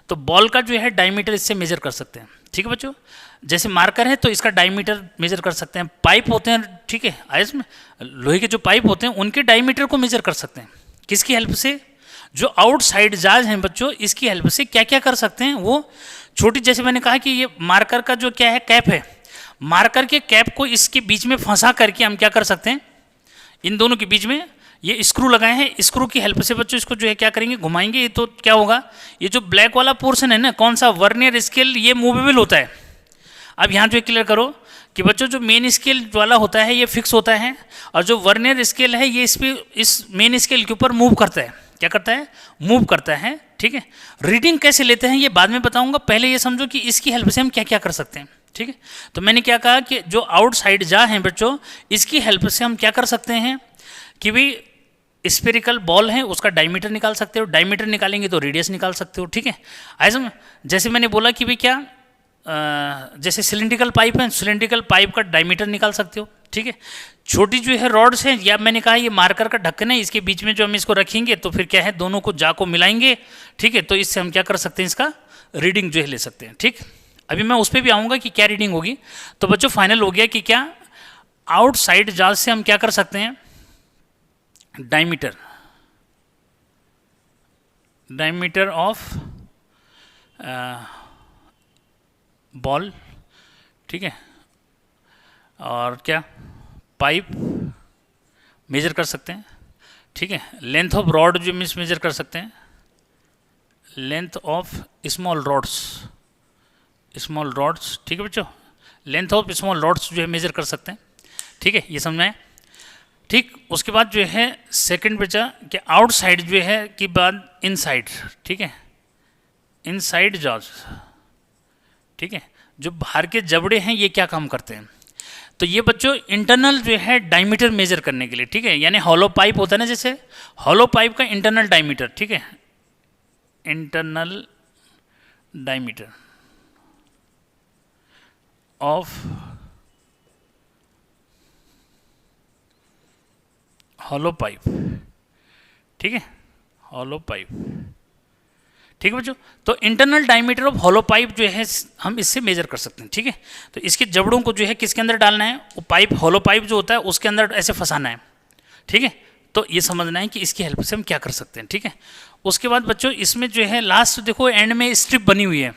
तो बॉल का जो है डायमीटर इससे मेजर कर सकते हैं, ठीक है बच्चों। जैसे मार्कर है तो इसका डायमीटर मेजर कर सकते हैं, पाइप होते हैं, ठीक है, आयस में लोहे के जो पाइप होते हैं उनके डायमीटर को मेजर कर सकते हैं, किसकी हेल्प से, जो आउटसाइड जाज हैं बच्चों इसकी हेल्प से क्या क्या कर सकते हैं वो छोटी, जैसे मैंने कहा कि ये मार्कर का जो क्या है कैप है, मार्कर के कैप को इसके बीच में फंसा करके हम क्या कर सकते हैं, इन दोनों के बीच में ये स्क्रू लगाए हैं, स्क्रू की हेल्प से बच्चों इसको जो है क्या करेंगे, घुमाएंगे, तो क्या होगा, ये जो ब्लैक वाला पोर्शन है ना, कौन सा वर्नियर स्केल, ये मूवेबल होता है। अब यहाँ जो क्लियर करो कि बच्चों जो मेन स्केल वाला होता है ये फिक्स होता है, और जो वर्नियर स्केल है ये इस मेन स्केल के ऊपर मूव करता है, क्या करता है, मूव करता है, ठीक है। रीडिंग कैसे लेते हैं ये बाद में बताऊंगा, पहले ये समझो कि इसकी हेल्प से हम क्या क्या कर सकते हैं, ठीक है। तो मैंने क्या कहा कि जो आउटसाइड जा हैं बच्चों इसकी हेल्प से हम क्या कर सकते हैं कि भाई स्पेरिकल बॉल है उसका डायमीटर निकाल सकते हो, डायमीटर निकालेंगे तो रेडियस निकाल सकते हो, ठीक है। ऐसा जैसे मैंने बोला कि भाई क्या जैसे सिलिंड्रिकल पाइप है, सिलिंड्रिकल पाइप का डायमीटर निकाल सकते हो, ठीक है। छोटी जो है रॉड्स हैं, या मैंने कहा ये मार्कर का ढक्कन है, इसके बीच में जो हम इसको रखेंगे तो फिर क्या है दोनों को जा को मिलाएंगे, ठीक है। तो इससे हम क्या कर सकते हैं, इसका रीडिंग जो है ले सकते हैं, ठीक। अभी मैं उस पर भी आऊँगा कि क्या रीडिंग होगी। तो बच्चों फाइनल हो गया कि क्या आउटसाइड जाज से हम क्या कर सकते हैं, डायमीटर, डायमीटर ऑफ बॉल, ठीक है, और क्या पाइप मेजर कर सकते हैं, ठीक है। लेंथ ऑफ रॉड जो मेजर कर सकते हैं, length of small rods, small rods, ठीक है बच्चों, लेंथ ऑफ स्मॉल रॉड्स जो है मेजर कर सकते हैं, ठीक है, ये समझ में आए, ठीक। उसके बाद जो है सेकंड बचा कि आउटसाइड जो है कि बाद इनसाइड, ठीक है, इनसाइड जॉज, ठीक है, जो बाहर के जबड़े हैं ये क्या काम करते हैं। तो ये बच्चों इंटरनल जो है डायमीटर मेजर करने के लिए, ठीक है, यानी हॉलो पाइप होता है ना, जैसे हॉलो पाइप का इंटरनल डायमीटर, ठीक है, internal diameter of hollow pipe, ठीक है, हॉलो पाइप, ठीक है बच्चों। तो internal diameter of hollow pipe जो है हम इससे मेजर कर सकते हैं, ठीक है। तो इसके जबड़ों को जो है किसके अंदर डालना है, वो पाइप हॉलो पाइप जो होता है उसके अंदर ऐसे फंसाना है, ठीक है। तो ये समझना है कि इसकी हेल्प से हम क्या कर सकते हैं, ठीक है। उसके बाद बच्चों इसमें जो है लास्ट देखो एंड में स्ट्रिप बनी हुई है,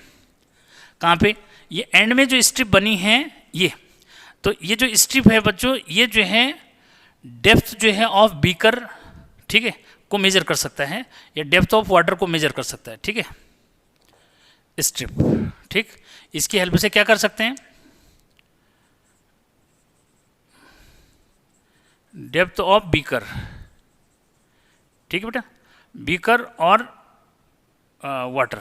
कहाँ पे, ये एंड में जो स्ट्रिप बनी है ये, तो ये जो स्ट्रिप है बच्चों ये जो है डेप्थ जो है ऑफ बीकर, ठीक है, को मेजर कर सकता है, या डेप्थ ऑफ वाटर को मेजर कर सकता है, ठीक है, स्ट्रिप, ठीक। इसकी हेल्प से क्या कर सकते हैं, डेप्थ ऑफ बीकर, ठीक है बेटा, बीकर और वाटर,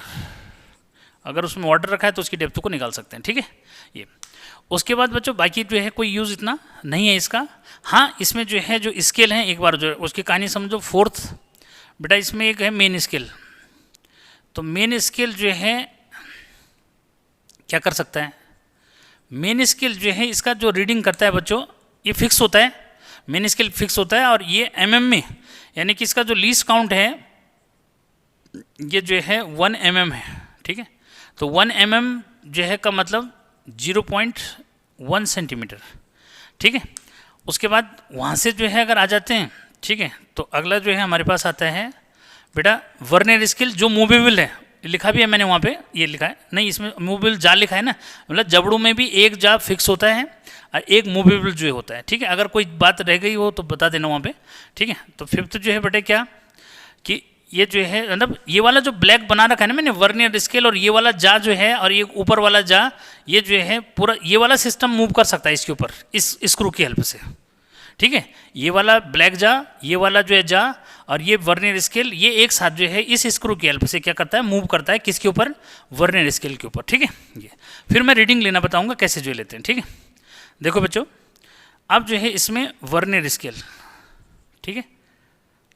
अगर उसमें वाटर रखा है तो उसकी डेप्थ को निकाल सकते हैं, ठीक है ये। उसके बाद बच्चों बाकी जो है कोई यूज़ इतना नहीं है इसका। हाँ, इसमें जो है जो स्केल है एक बार जो है उसकी कहानी समझो। फोर्थ बेटा इसमें एक है मेन स्केल, तो मेन स्केल जो है क्या कर सकता है, मेन स्केल जो है इसका जो रीडिंग करता है बच्चों ये फिक्स होता है, मेन स्केल फिक्स होता है, और ये एमएम में, यानी कि इसका जो लीस्ट काउंट है ये जो है 1 mm है, ठीक है। तो 1 mm जो है का मतलब 0.1 सेंटीमीटर, ठीक है। उसके बाद वहाँ से जो है अगर आ जाते हैं, ठीक है, तो अगला जो है हमारे पास आता है बेटा वर्नियर स्केल, जो मूवेबल है, लिखा भी है मैंने वहाँ पे, ये लिखा है नहीं, इसमें मूवेबल जा लिखा है ना, मतलब जबड़ों में भी एक जा फिक्स होता है और एक मूवेबल जो होता है, ठीक है। अगर कोई बात रह गई हो तो बता देना वहाँ पे, ठीक है। तो फिफ्थ जो है बेटे क्या कि ये जो है मतलब ये वाला जो ब्लैक बना रखा है ना मैंने वर्नियर स्केल, और ये वाला जा जो है और ये ऊपर वाला जा, ये जो है पूरा ये वाला सिस्टम मूव कर सकता है इसके ऊपर इस स्क्रू की हेल्प से, ठीक है। ये वाला ब्लैक जा, ये वाला जो है जा, और ये वर्नियर स्केल, ये एक साथ जो है इस स्क्रू की हेल्प से क्या करता है, मूव करता है किसके ऊपर, वर्नियर स्केल के ऊपर, ठीक है। ये फिर मैं रीडिंग लेना बताऊंगा कैसे जो लेते हैं, ठीक है। देखो बच्चों अब जो है इसमें वर्नियर स्केल, ठीक है,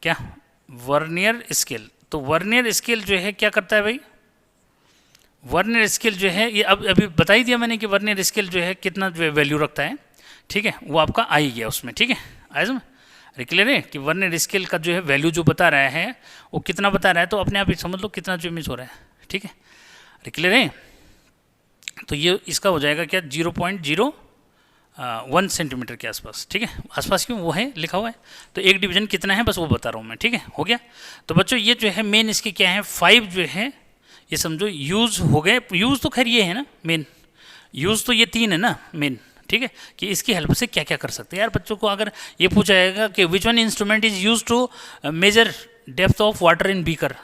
क्या वर्नियर स्केल, तो वर्नियर स्केल जो है क्या करता है भाई, वर्नियर स्केल जो है ये अब अभी बता ही दिया मैंने कि वर्नियर स्केल जो है कितना जो है वैल्यू रखता है, ठीक है, वो आपका आ ही गया उसमें, ठीक है। आया समझ, क्लियर है कि वर्नियर स्केल का जो है वैल्यू जो बता रहा है वो कितना बता रहा है, तो अपने आप ही समझ लो कितना जो मिस हो रहा है, ठीक है, क्लियर है। तो ये इसका हो जाएगा क्या 0.01 सेंटीमीटर के आसपास, ठीक है, आसपास क्यों वो है लिखा हुआ है, तो एक डिवीजन कितना है बस वो बता रहा हूँ मैं, ठीक है, हो गया। तो बच्चों ये जो है मेन इसके क्या है 5 जो है ये समझो यूज़ हो गए, यूज़ तो खैर ये है ना मेन, यूज़ तो ये 3 है ना मेन, ठीक है, कि इसकी हेल्प से क्या क्या कर सकते हैं। यार बच्चों को अगर ये पूछा जाएगा कि which one instrument is use to measure depth of water in beaker,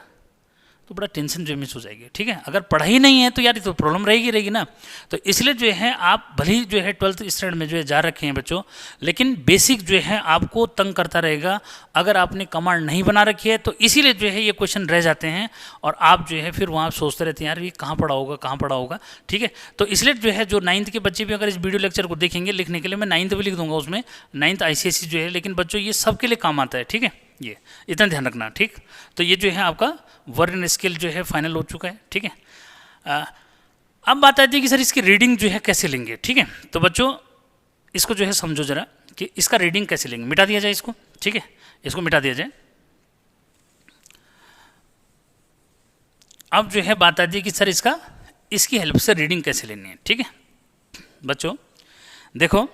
तो बड़ा टेंशन जो मिस हो जाएगी, ठीक है। अगर पढ़ाई नहीं है तो यार तो प्रॉब्लम रहेगी ना। तो इसलिए जो है आप भले ही जो है 12th स्टैंडर्ड में जो है जा रखे हैं बच्चों, लेकिन बेसिक जो है आपको तंग करता रहेगा अगर आपने कमांड नहीं बना रखी है, तो इसीलिए जो है ये क्वेश्चन रह जाते हैं और आप जो है फिर वहाँ सोचते रहते हैं यार ये कहाँ पढ़ा होगा कहाँ पढ़ा होगा, ठीक है। तो इसलिए जो है जो 9th के बच्चे भी अगर इस वीडियो लेक्चर को देखेंगे, लिखने के लिए मैं 9th भी लिख दूंगा उसमें, 9th ICSE जो है, लेकिन बच्चों ये सबके लिए काम आता है, ठीक है, ये इतना ध्यान रखना, ठीक। तो ये जो है आपका वर्नियर स्केल जो है फाइनल हो चुका है, ठीक है। अब बात आती है कि सर इसकी रीडिंग जो है कैसे लेंगे, ठीक है। तो बच्चों इसको जो है समझो जरा कि इसका रीडिंग कैसे लेंगे, मिटा दिया जाए इसको, ठीक है, इसको मिटा दिया जाए। अब जो है बात आती है कि सर इसकी हेल्प से रीडिंग कैसे लेनी है, ठीक है। बच्चों देखो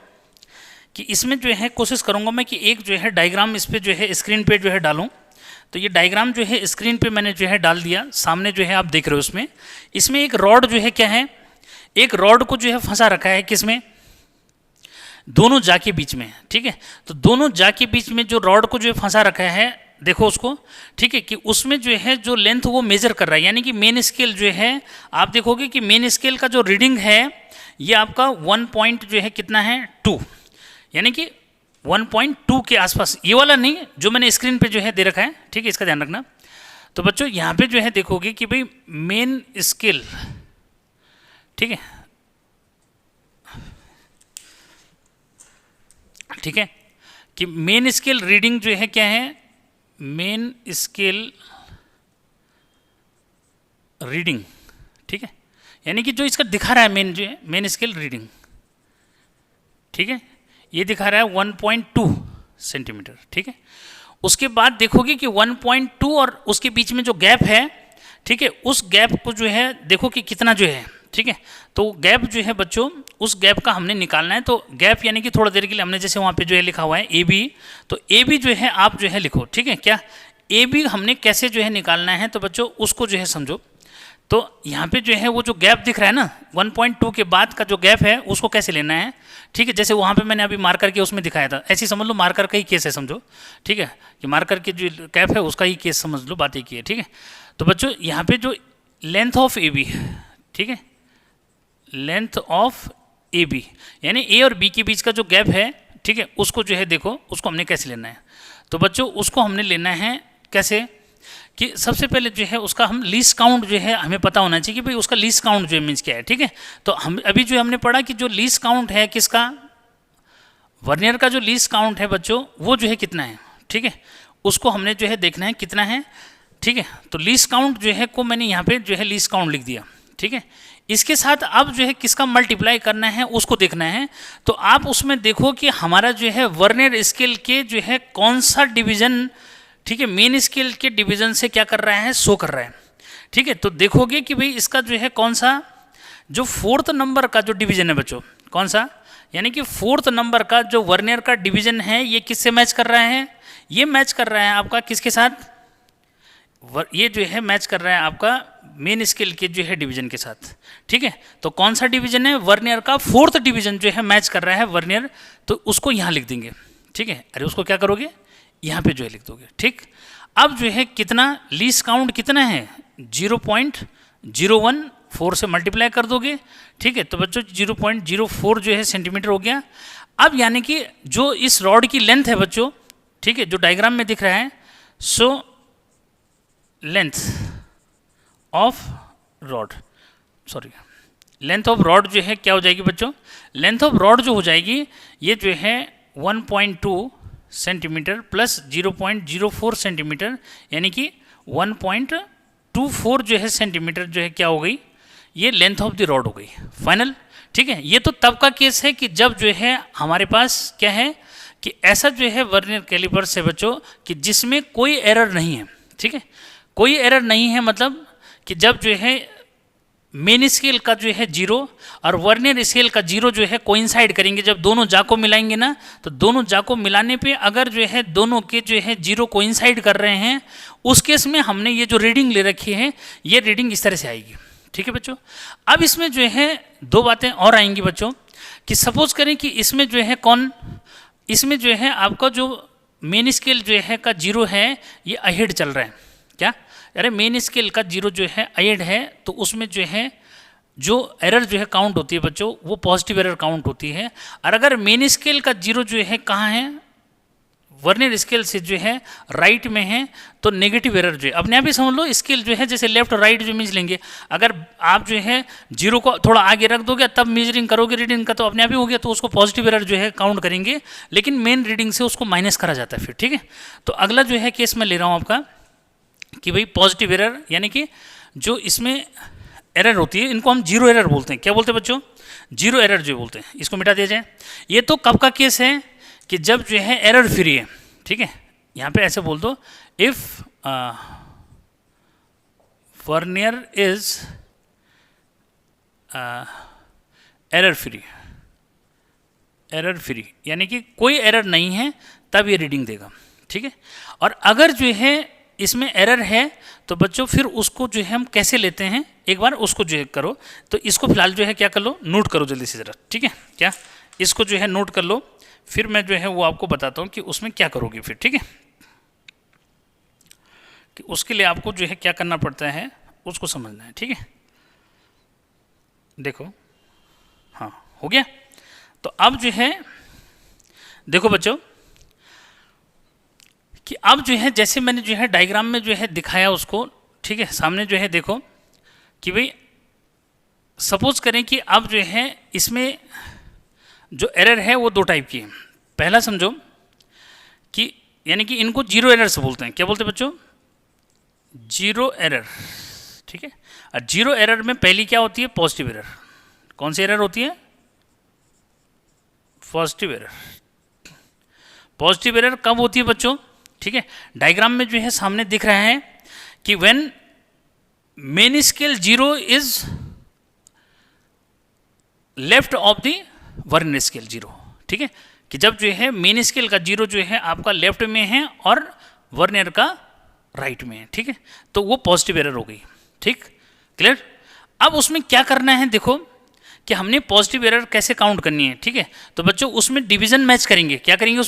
कि इसमें जो है कोशिश करूंगा मैं कि एक जो है डायग्राम इस पे जो है स्क्रीन पे जो है डालूं। तो ये डायग्राम जो है स्क्रीन पे मैंने जो है डाल दिया, सामने जो है आप देख रहे हो इसमें एक रॉड जो है क्या है, एक रॉड को जो है फंसा रखा है किसमें, दोनों जा के बीच में, ठीक है। तो दोनों जा के बीच में जो रॉड को जो है फंसा रखा है, देखो उसको, ठीक है, कि उसमें जो है जो लेंथ वो मेजर कर रहा है, यानी कि मेन स्केल जो है आप देखोगे कि मेन स्केल का जो रीडिंग है ये आपका 1 पॉइंट जो है कितना है 2, यानी कि 1.2 के आसपास, ये वाला नहीं जो मैंने स्क्रीन पे जो है दे रखा है, ठीक है, इसका ध्यान रखना। तो बच्चों यहाँ पे जो है देखोगे कि भाई मेन स्केल, ठीक है, ठीक है, कि मेन स्केल रीडिंग जो है क्या है, मेन स्केल रीडिंग, ठीक है, यानी कि जो इसका दिखा रहा है मेन जो है मेन स्केल रीडिंग, ठीक है, ये दिखा रहा है 1.2 सेंटीमीटर, ठीक है। उसके बाद देखोगे कि 1.2 और उसके बीच में जो गैप है, ठीक है, उस गैप को जो है देखो कि कितना जो है, ठीक है। तो गैप जो है बच्चों, उस गैप का हमने निकालना है। तो गैप यानी कि थोड़ा देर के लिए हमने जैसे वहाँ पे जो है लिखा हुआ है ए बी, तो ए बी जो है आप जो है लिखो, ठीक है। क्या ए बी हमने कैसे जो है निकालना है, तो बच्चों उसको जो है समझो। तो यहाँ पे जो है वो जो गैप दिख रहा है ना 1.2 के बाद का जो गैप है उसको कैसे लेना है, ठीक है। जैसे वहाँ पे मैंने अभी मार्कर के उसमें दिखाया था, ऐसे समझ लो मार्कर का ही केस है समझो, ठीक है, कि मार्कर के जो कैप है उसका ही केस समझ लो, बात एक ही है, ठीक है। तो बच्चों यहाँ पे जो लेंथ ऑफ ए बी, ठीक है, लेंथ ऑफ ए बी यानी ए और बी के बीच का जो गैप है, ठीक है, उसको जो है देखो उसको हमने कैसे लेना है। तो बच्चों उसको हमने लेना है कैसे, कि सबसे पहले जो है उसका हम लीस्ट काउंट जो है हमें पता होना चाहिए कि भाई उसका लीस्ट काउंट जो है मीन्स क्या है, ठीक है। तो हम अभी जो हमने पढ़ा कि जो लीस्ट काउंट है किसका, वर्नियर का जो लीस्ट काउंट है बच्चों वो जो है कितना है, ठीक है, उसको हमने जो है देखना है कितना है, ठीक है। तो लीस्ट काउंट जो है को मैंने यहाँ पे जो है लीस्ट काउंट लिख दिया, ठीक है। इसके साथ अब जो है किसका मल्टीप्लाई करना है उसको देखना है। तो आप उसमें देखो कि हमारा जो है वर्नियर स्केल के जो है कौन सा डिवीजन, ठीक है, मेन स्केल के डिवीजन से क्या कर रहा है, शो कर रहा है, ठीक है। तो देखोगे कि भाई इसका जो है कौन सा, जो 4th नंबर का जो डिवीजन है बच्चों, कौन सा, यानी कि 4th नंबर का जो वर्नियर का डिवीजन है ये किससे मैच कर रहा है, ये मैच कर रहा है आपका किसके साथ, ये जो है मैच कर रहा है आपका मेन स्केल के जो है डिवीजन के साथ, ठीक है। तो कौन सा डिवीजन है, वर्नियर का 4th डिवीजन जो है मैच कर रहा है वर्नियर, तो उसको यहाँ लिख देंगे, ठीक है। अरे उसको क्या करोगे, यहाँ पे जो है लिख दोगे, ठीक। अब जो है कितना लीस्ट काउंट कितना है, 0.014 से मल्टीप्लाई कर दोगे, ठीक है। तो बच्चों 0.04 जो है सेंटीमीटर हो गया। अब यानी कि जो इस रॉड की लेंथ है बच्चों, ठीक है, जो डायग्राम में दिख रहा है, सो length of rod, sorry length of rod जो है क्या हो जाएगी बच्चों, लेंथ ऑफ रॉड जो हो जाएगी ये जो है 1.2 सेंटीमीटर प्लस 0.04 सेंटीमीटर, यानी कि 1.24 जो है सेंटीमीटर जो है क्या हो गई, ये लेंथ ऑफ द रॉड हो गई फाइनल, ठीक है। ये तो तब का केस है कि जब जो है हमारे पास क्या है कि ऐसा जो है वर्नियर कैलिपर से बच्चों कि जिसमें कोई एरर नहीं है, ठीक है, कोई एरर नहीं है, मतलब कि जब जो है मेन स्केल का जो है 0 और वर्नियर स्केल का 0 जो है कोइंसाइड करेंगे, जब दोनों जाको मिलाएंगे ना, तो दोनों जाको मिलाने पे अगर जो है दोनों के जो है 0 कोइंसाइड कर रहे हैं, उस केस में हमने ये जो रीडिंग ले रखी है ये रीडिंग इस तरह से आएगी, ठीक है बच्चों। अब इसमें जो है दो बातें और आएंगी बच्चों, कि सपोज करें कि इसमें जो है इसमें जो है आपका जो मेन स्केल जो है का 0 है ये अहेड चल रहा है, क्या, अरे मेन स्केल का 0 जो है अहेड है, तो उसमें जो है जो एरर जो है काउंट होती है बच्चों वो पॉजिटिव एरर काउंट होती है। और अगर मेन स्केल का 0 जो है कहाँ है, वर्नियर स्केल से जो है राइट में है, तो नेगेटिव एरर जो है अपने आप ही समझ लो, स्केल जो है जैसे लेफ्ट और राइट जो मीज लेंगे, अगर आप जो है 0 को थोड़ा आगे रख दोगे तब मेजरिंग करोगे रीडिंग का, तो अपने आप ही हो गया, तो उसको पॉजिटिव एरर जो है काउंट करेंगे, लेकिन मेन रीडिंग से उसको माइनस करा जाता है फिर, ठीक है। तो अगला जो है केस मैं ले रहा हूँ आपका कि भाई पॉजिटिव एरर, यानी कि जो इसमें एरर होती है इनको हम 0 एरर बोलते हैं, क्या बोलते हैं बच्चों, 0 एरर जो बोलते हैं, इसको मिटा दिया जाए। ये तो कब का केस है कि जब जो है एरर फ्री है, ठीक है, यहाँ पे ऐसे बोल दो, if vernier is error free, यानी कि कोई एरर नहीं है तब ये रीडिंग देगा, ठीक है। और अगर जो है इसमें एरर है तो बच्चों फिर उसको जो है हम कैसे लेते हैं, एक बार उसको जो है करो, तो इसको फिलहाल जो है क्या कर लो, नोट करो जल्दी से ज़रा, ठीक है, क्या इसको जो है नोट कर लो, फिर मैं जो है वो आपको बताता हूँ कि उसमें क्या करोगे फिर, ठीक है, कि उसके लिए आपको जो है क्या करना पड़ता है उसको समझना है, ठीक है। देखो हाँ हो गया। तो अब जो है देखो बच्चों कि अब जो है जैसे मैंने जो है डायग्राम में जो है दिखाया उसको, ठीक है, सामने जो है देखो कि भाई सपोज करें कि अब जो है इसमें जो एरर है वो दो टाइप की है। पहला समझो कि यानी कि इनको जीरो एरर से बोलते हैं। क्या बोलते हैं बच्चों? Zero error. ठीक है, और जीरो एरर में पहली क्या होती है? Positive error. कौन सी एरर होती है? Positive error. पॉजिटिव एरर कब होती है बच्चों? ठीक है, डायग्राम में जो है सामने दिख रहा है कि when main scale zero is left of the vernier scale zero. ठीक है, कि जब जो है मेन स्केल का जीरो जो है आपका लेफ्ट में है और वर्नियर का राइट में है। ठीक है, तो वो पॉजिटिव एरर हो गई। ठीक, क्लियर? अब उसमें क्या करना है, देखो कि हमने पॉजिटिव एरर कैसे काउंट करनी है। ठीक है, तो बच्चों उसमें डिवीजन मैच करेंगे। क्या करेंगे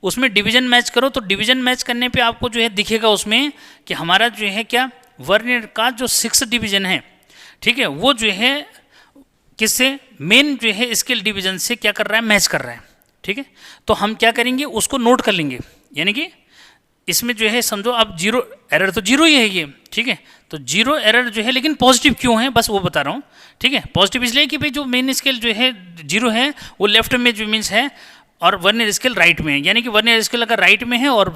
उसमें डिवीजन मैच करो। तो डिवीजन मैच करने पे आपको जो है दिखेगा उसमें कि हमारा जो है क्या वर्नियर का जो 6 डिवीजन है, ठीक है, वो जो है किससे? मेन जो है स्केल डिवीजन से क्या कर रहा है? मैच कर रहा है। ठीक है, तो हम क्या करेंगे? उसको नोट कर लेंगे। यानी कि इसमें जो है समझो अब जीरो एरर तो जीरो ही है ये। ठीक है, तो जीरो एरर जो है लेकिन पॉजिटिव क्यों है, बस वो बता रहा हूँ। ठीक है, पॉजिटिव इसलिए कि भाई जो मेन स्केल जो है जीरो है वो लेफ्ट में जो मीन्स है और वर्नियर स्केल राइट में है। यानी कि वर्नियर स्केल अगर राइट में है और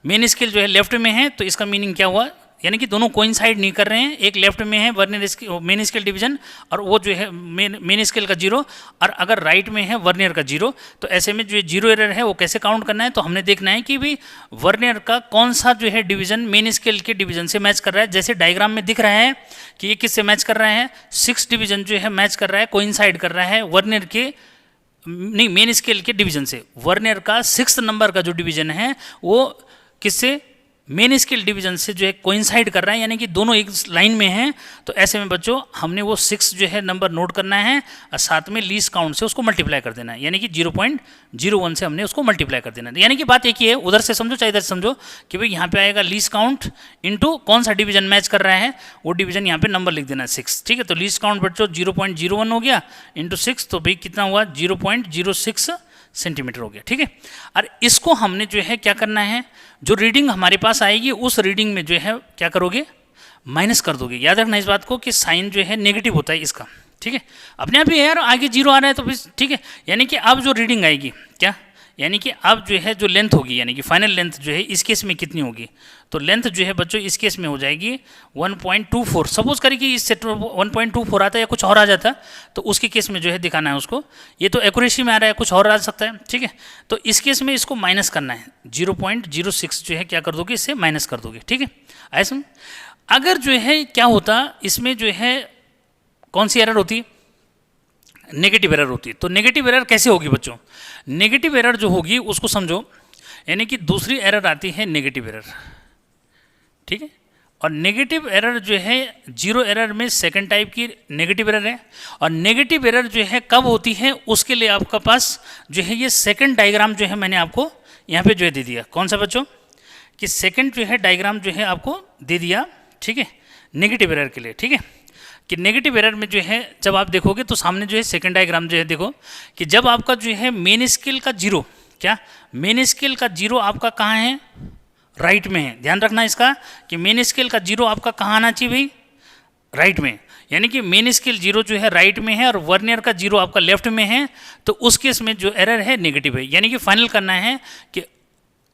मेन स्केल जो है लेफ्ट में है तो इसका मीनिंग क्या हुआ? यानी कि दोनों कोइंसाइड नहीं कर रहे हैं। एक लेफ्ट में है vernier scale main scale division और वो जो है मेन स्केल का जीरो, और अगर राइट में है वर्नियर का जीरो, तो ऐसे में जो जीरो एरर है वो कैसे काउंट करना है? तो हमने देखना है कि भाई वर्नियर का कौन सा जो है डिवीजन मेन स्केल के डिवीजन से मैच कर रहा है। जैसे डायग्राम में दिख रहा है कि ये किससे मैच कर रहा है? 6 डिवीजन जो है मैच कर रहा है, कोइंसाइड कर रहा है वर्नियर के नहीं मेन स्केल के डिवीजन से। वर्नियर का 6 नंबर का जो डिवीजन है वो किससे? मेन स्केल डिवीजन से जो है कोइंसाइड कर रहा है, यानी कि दोनों एक लाइन में हैं। तो ऐसे में बच्चों हमने वो 6 जो है नंबर नोट करना है और साथ में लीस्ट काउंट से उसको मल्टीप्लाई कर देना है। यानी कि 0.01 से हमने उसको मल्टीप्लाई कर देना है। यानी कि बात एक ही है, उधर से समझो चाहे इधर से समझो कि भाई यहाँ पे आएगा लीस्ट काउंट इनटू कौन सा डिवीजन मैच कर रहा है, वो डिवीजन यहाँ पे नंबर लिख देना है 6। ठीक है, तो लीस्ट काउंट बच्चों 0.01 हो गया इंटू 6, तो भाई कितना हुआ? 0.06 सेंटीमीटर हो गया। ठीक है, और इसको हमने जो है क्या करना है? जो रीडिंग हमारे पास आएगी उस रीडिंग में जो है क्या करोगे? माइनस कर दोगे। याद रखना इस बात को कि साइन जो है नेगेटिव होता है इसका। ठीक है, अपने आप ही यार आगे जीरो आ रहा है तो फिर ठीक है, यानी कि अब जो रीडिंग आएगी क्या, यानी कि अब जो है जो लेंथ होगी, यानी कि फाइनल लेंथ जो है इस केस में कितनी होगी? तो लेंथ जो है बच्चों इस केस में हो जाएगी 1.24। सपोज करें कि इससे 1.24 आता है या कुछ और आ जाता, तो उसके केस में जो है दिखाना है उसको। ये तो एक्यूरेसी में आ रहा है, कुछ और आ सकता है। ठीक है, तो इस केस में इसको माइनस करना है, 0.06 जो है क्या कर दोगे? इससे माइनस कर दोगे। ठीक है, ऐसा अगर जो है क्या होता इसमें जो है कौन सी एरर होती? नेगेटिव एरर होती है। तो नेगेटिव एरर कैसे होगी बच्चों? नेगेटिव एरर जो होगी उसको समझो, यानी कि दूसरी एरर आती है नेगेटिव एरर। ठीक है, और नेगेटिव एरर जो है जीरो एरर में सेकंड टाइप की नेगेटिव एरर है। और नेगेटिव एरर जो है कब होती है उसके लिए आपका पास जो है ये सेकंड डायग्राम जो है मैंने आपको यहाँ पे जो है दे दिया। कौन सा बच्चों? कि सेकंड जो है डायग्राम जो है आपको दे दिया। ठीक है, नेगेटिव एरर के लिए। ठीक है, कि नेगेटिव एरर में जो है जब आप देखोगे तो सामने जो है सेकंड डायग्राम जो है देखो कि जब आपका जो है मेन स्केल का जीरो, क्या मेन स्केल का जीरो आपका कहाँ है? राइट में है। ध्यान रखना इसका कि मेन स्केल का जीरो आपका कहाँ आना चाहिए भाई? राइट में। यानी कि मेन स्केल जीरो जो है राइट में है और वर्नियर का जीरो आपका लेफ्ट में है, तो उस केस में जो एरर है नेगेटिव है। यानी कि फाइनल करना है कि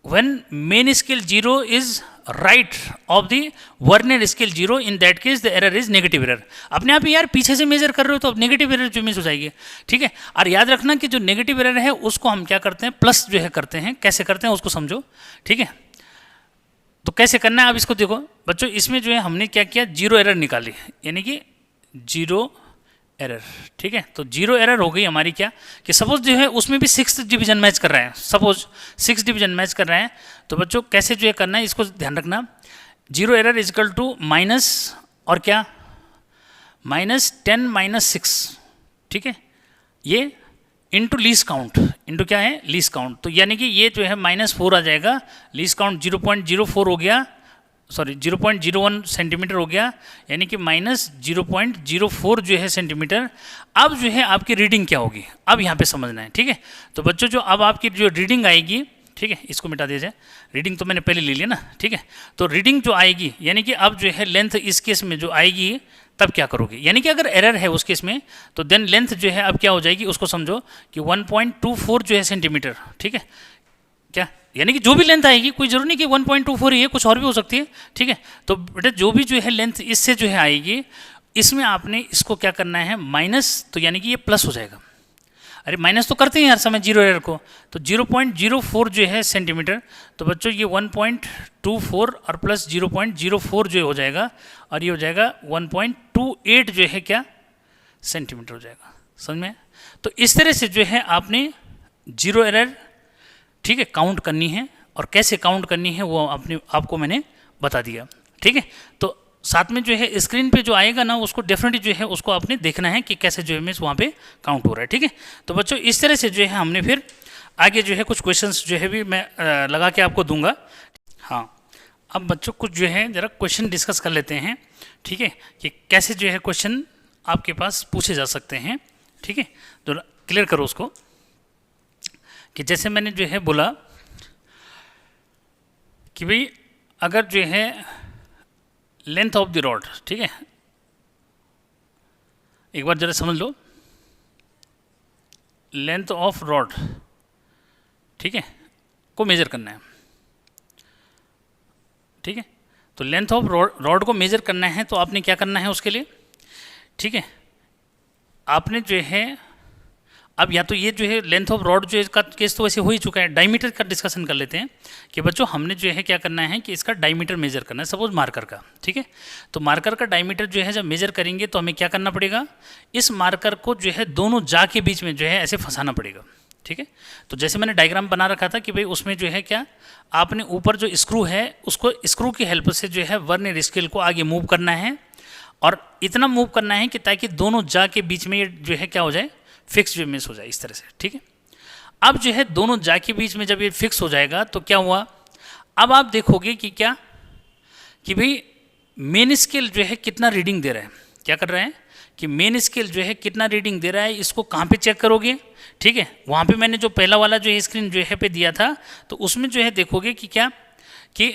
when main scale 0 is right of the vernier scale 0, in that case the error is negative error। अपने आप ही यार पीछे से मेजर कर रहे हो तो अब नेगेटिव एरर जो मिस हो जाएगी। ठीक है, और याद रखना कि जो नेगेटिव एरर है उसको हम क्या करते हैं? प्लस जो है करते हैं। कैसे करते हैं उसको समझो। ठीक है, तो कैसे करना है अब इसको देखो बच्चों। इसमें जो है हमने क्या किया? जीरो एरर निकाली, यानी कि जीरो एरर। ठीक है, तो जीरो एरर हो गई हमारी क्या कि सपोज जो है उसमें भी 6 डिवीजन मैच कर रहा है। सपोज 6 डिवीजन मैच कर रहा है, तो बच्चों कैसे जो है करना है इसको ध्यान रखना। Zero error is equal to minus और क्या? -10 - 6। ठीक है, ये इंटू लीस्ट काउंट, इंटू क्या है? Least count. तो यानी कि ये जो है -4 आ जाएगा। लीस्ट काउंट 0.04 हो गया, सॉरी 0.01 सेंटीमीटर हो गया, यानी कि -0.04 जो है सेंटीमीटर। अब जो है आपकी रीडिंग क्या होगी? अब यहाँ पे समझना है। ठीक है, तो बच्चों जो अब आपकी जो रीडिंग आएगी, ठीक है, इसको मिटा दिया जाए, रीडिंग तो मैंने पहले ले लिया ना, ठीक है। तो रीडिंग जो आएगी यानी कि अब जो है लेंथ इस केस में जो आएगी तब क्या करोगे, यानी कि अगर एरर है उस केस में तो देन लेंथ जो है अब क्या हो जाएगी, उसको समझो कि 1.24 जो है सेंटीमीटर, ठीक है क्या, यानी कि जो भी लेंथ आएगी, कोई जरूरी नहीं कि 1.24 ही है, कुछ और भी हो सकती है, ठीक है। तो बेटा जो भी जो है लेंथ इससे जो है आएगी, इसमें आपने इसको क्या करना है माइनस, तो यानी कि ये प्लस हो जाएगा। अरे माइनस तो करते हैं हर समय जीरो एरर को, तो 0.04 जो है सेंटीमीटर, तो बच्चों ये 1.24 और प्लस 0.04 जो हो जाएगा, और ये हो जाएगा 1.28 जो है क्या सेंटीमीटर हो जाएगा, समझ में। तो इस तरह से जो है आपने जीरो एरर, ठीक है, काउंट करनी है, और कैसे काउंट करनी है वो आपको मैंने बता दिया, ठीक है। तो साथ में जो है स्क्रीन पे जो आएगा ना उसको डेफिनेटली जो है उसको आपने देखना है कि कैसे जो है मीन्स वहाँ पे काउंट हो रहा है, ठीक है। तो बच्चों इस तरह से जो है हमने फिर आगे जो है कुछ क्वेश्चंस जो है भी मैं लगा के आपको दूंगा। हाँ, अब बच्चों कुछ जो है ज़रा क्वेश्चन डिस्कस कर लेते हैं, ठीक है, कि कैसे जो है क्वेश्चन आपके पास पूछे जा सकते हैं, ठीक है। तो क्लियर करो उसको, कि जैसे मैंने जो है बोला कि भाई अगर जो है लेंथ ऑफ द रॉड, ठीक है, एक बार जरा समझ लो, लेंथ ऑफ रॉड, ठीक है, को मेजर करना है, ठीक है। तो लेंथ ऑफ रॉड को मेजर करना है तो आपने क्या करना है उसके लिए, ठीक है, आपने जो है अब या तो ये जो है लेंथ ऑफ रॉड जो इसका केस तो वैसे हो ही चुका है, डायमीटर का डिस्कशन कर लेते हैं कि बच्चों हमने जो है क्या करना है कि इसका डायमीटर मेजर करना है, सपोज मार्कर का, ठीक है। तो मार्कर का डायमीटर जो है जब मेजर करेंगे तो हमें क्या करना पड़ेगा, इस मार्कर को जो है दोनों जा के बीच में जो है ऐसे फंसाना पड़ेगा, ठीक है। तो जैसे मैंने डायग्राम बना रखा था कि भाई उसमें जो है क्या, आपने ऊपर जो स्क्रू है उसको स्क्रू की हेल्प से जो है वर्नियर स्केल को आगे मूव करना है, और इतना मूव करना है कि ताकि दोनों जा के बीच में ये जो है क्या हो जाए, फिक्स जो मिस हो जाए इस तरह से, ठीक है। अब जो है दोनों जा के बीच में जब ये फिक्स हो जाएगा तो क्या हुआ, अब आप देखोगे कि क्या, कि भाई मेन स्केल जो है कितना रीडिंग दे रहा है, क्या कर रहा है कि मेन स्केल जो है कितना रीडिंग दे रहा है, इसको कहाँ पे चेक करोगे, ठीक है। वहाँ पे मैंने जो पहला वाला जो है स्क्रीन जो है पे दिया था, तो उसमें जो है देखोगे कि क्या, कि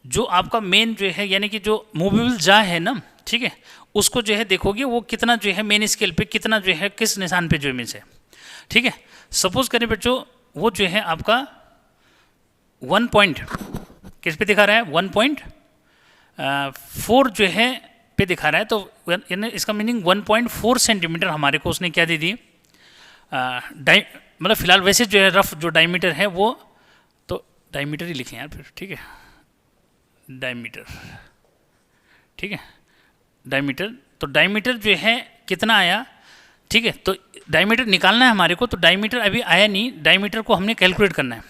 जो आपका मेन जो है यानी कि जो मूवेबल जा है ना, ठीक है, उसको जो है देखोगे वो कितना जो है मेन स्केल पे कितना जो है किस निशान पे जो इमेज है, ठीक है। सपोज करें बच्चों वो जो है आपका 1 पॉइंट किस पे दिखा रहा है, 1.4 जो है पे दिखा रहा है, तो यानी इसका मीनिंग 1.4 सेंटीमीटर हमारे को उसने क्या दे दी, मतलब फिलहाल वैसे जो है रफ जो डायमीटर है वो, तो डायमीटर ही लिखें यार फिर, ठीक है, डायमीटर, ठीक है, डायमीटर। तो डायमीटर जो है कितना आया, ठीक है, तो डायमीटर निकालना है हमारे को, तो डायमीटर अभी आया नहीं, डायमीटर को हमने कैलकुलेट करना है।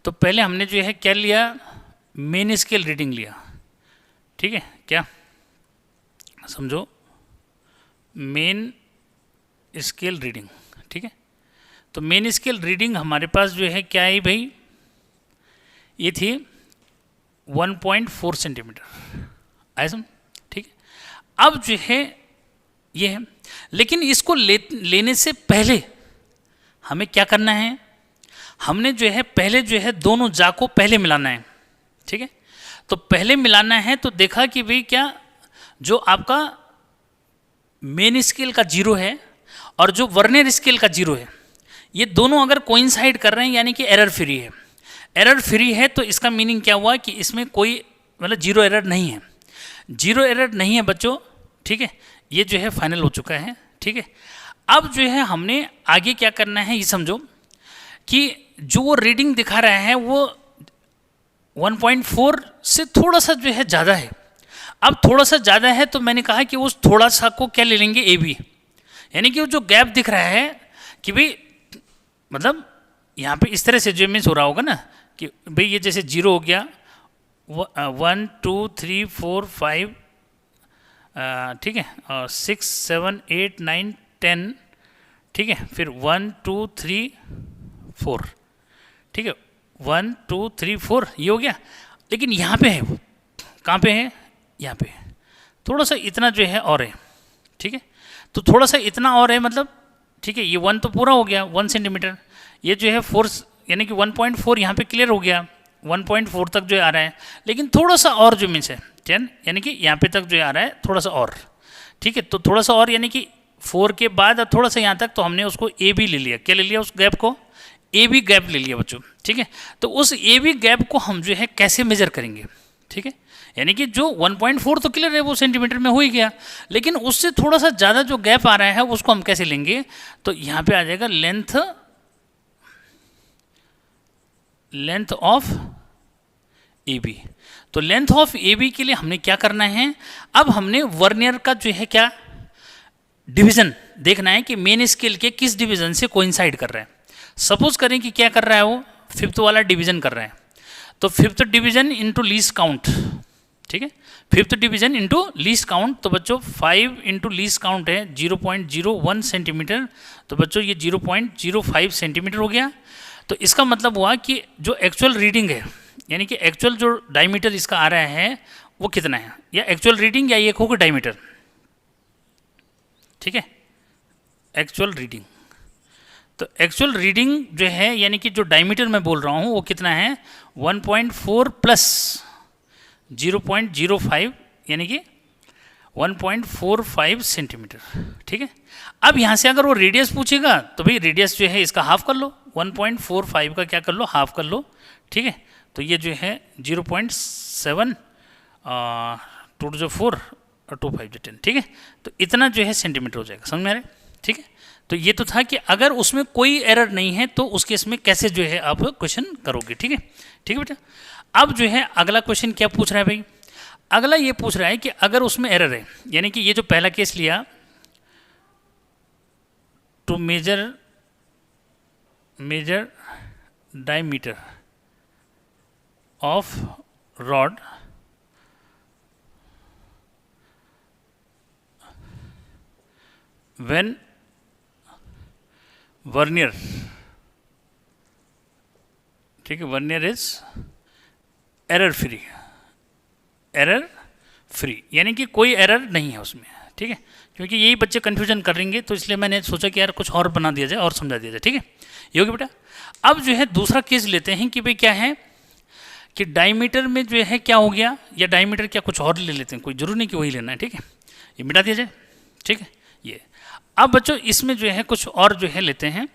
तो पहले हमने जो है क्या लिया, मेन स्केल रीडिंग लिया, ठीक है, क्या समझो मेन स्केल रीडिंग, ठीक है। तो मेन स्केल रीडिंग हमारे पास जो है क्या है भाई, ये थी 1.4 सेंटीमीटर, आया समझ, ठीक है। अब जो है ये है, लेकिन इसको लेने से पहले हमें क्या करना है, हमने जो है पहले जो है दोनों जा को पहले मिलाना है, ठीक है। तो पहले मिलाना है तो देखा कि भाई क्या, जो आपका मेन स्केल का जीरो है और जो वर्नियर स्केल का जीरो है, ये दोनों अगर कोइंसाइड कर रहे हैं यानी कि एरर फ्री है। एरर फ्री है तो इसका मीनिंग क्या हुआ कि इसमें कोई मतलब जीरो एरर नहीं है, जीरो एरर नहीं है बच्चों, ठीक है। ये जो है फाइनल हो चुका है, ठीक है। अब जो है हमने आगे क्या करना है, ये समझो कि जो वो रीडिंग दिखा रहा है वो 1.4 से थोड़ा सा जो है ज़्यादा है। अब थोड़ा सा ज़्यादा है तो मैंने कहा कि उस थोड़ा सा को क्या ले लेंगे, ए बी, यानी कि वो जो गैप दिख रहा है कि भाई मतलब यहाँ पे इस तरह से जो मीन्स हो रहा होगा ना कि भाई ये जैसे जीरो हो गया, 1 2 3 4 5, ठीक है, 6 7 8 9 10, ठीक है, फिर 1 2 3 4, ठीक है, 1 2 3 4 ये हो गया। लेकिन यहाँ पे है, वो कहाँ पे है, यहाँ पे थोड़ा सा इतना जो है और है, ठीक है। तो थोड़ा सा इतना और है मतलब, ठीक है, ये 1 तो पूरा हो गया 1 सेंटीमीटर, ये जो है 4 यानी कि 1.4 यहाँ पे क्लियर हो गया, 1.4 तक जो आ रहा है, लेकिन थोड़ा सा और जो मिस है 10, यानी कि यहाँ पे तक जो आ रहा है थोड़ा सा और, ठीक है। तो थोड़ा सा और यानी कि 4 के बाद अब थोड़ा सा यहाँ तक, तो हमने उसको ए बी ले लिया। क्या ले लिया? उस गैप को ए बी गैप ले लिया बच्चों, ठीक है। तो उस ए बी गैप को हम जो है कैसे मेजर करेंगे, ठीक है। यानी कि जो 1.4 तो क्लियर है वो सेंटीमीटर में हो ही गया, लेकिन उससे थोड़ा सा ज़्यादा जो गैप आ रहा है उसको हम कैसे लेंगे? तो यहाँ पे आ जाएगा लेंथ ऑफ ए बी। तो लेंथ ऑफ ए बी के लिए हमने क्या करना है? अब हमने वर्नियर का जो है क्या डिवीजन देखना है कि मेन स्केल के किस डिवीजन से कोइंसाइड कर रहा है। सपोज करें कि क्या कर रहा है वो फिफ्थ वाला डिवीजन कर रहा है, तो fifth division into least count, ठीक है। Fifth division into least count, तो बच्चों 5 इंटू लीस्ट काउंट है 0.01 सेंटीमीटर, तो बच्चों ये 0.05 सेंटीमीटर हो गया। तो इसका मतलब हुआ कि जो एक्चुअल रीडिंग है, यानी कि एक्चुअल जो डायमीटर इसका आ रहा है वो कितना है, या एक्चुअल रीडिंग या ये होगा डायमीटर, ठीक है, एक्चुअल रीडिंग। तो एक्चुअल रीडिंग जो है यानी कि जो डायमीटर मैं बोल रहा हूँ वो कितना है 1.4 प्लस 0.05 यानी कि 1.45 सेंटीमीटर, ठीक है। अब यहाँ से अगर वो रेडियस पूछेगा तो भाई रेडियस जो है इसका हाफ कर लो, 1.45 का क्या कर लो, हाफ कर लो, ठीक है। तो ये जो है 0.7 2 to 4 और 2 5 10, ठीक है। तो इतना जो है सेंटीमीटर हो जाएगा, समझ में आ रहा है, ठीक है। तो ये तो था कि अगर उसमें कोई एरर नहीं है तो उस केस में कैसे जो है आप क्वेश्चन करोगे, ठीक है, ठीक है बेटा। अब जो है अगला क्वेश्चन क्या पूछ रहा है भाई? अगला ये पूछ रहा है कि अगर उसमें एरर है, यानी कि ये जो पहला केस लिया, to measure diameter of rod when vernier, ठीक है, वर्नियर इज एरर फ्री, यानी कि कोई एरर नहीं है उसमें, ठीक है। क्योंकि यही बच्चे कंफ्यूजन करेंगे तो इसलिए मैंने सोचा कि यार कुछ और बना दिया जाए और समझा दिया जाए, ठीक है, ये होगी बेटा। अब जो है दूसरा केस लेते हैं कि भाई क्या है कि डायमीटर में जो है क्या हो गया, या डायमीटर क्या कुछ और ले लेते हैं, कोई जरूर नहीं कि वही लेना है, ठीक है, ये मिटा दिया जाए, ठीक है। ये अब बच्चों इसमें जो है कुछ और जो है लेते हैं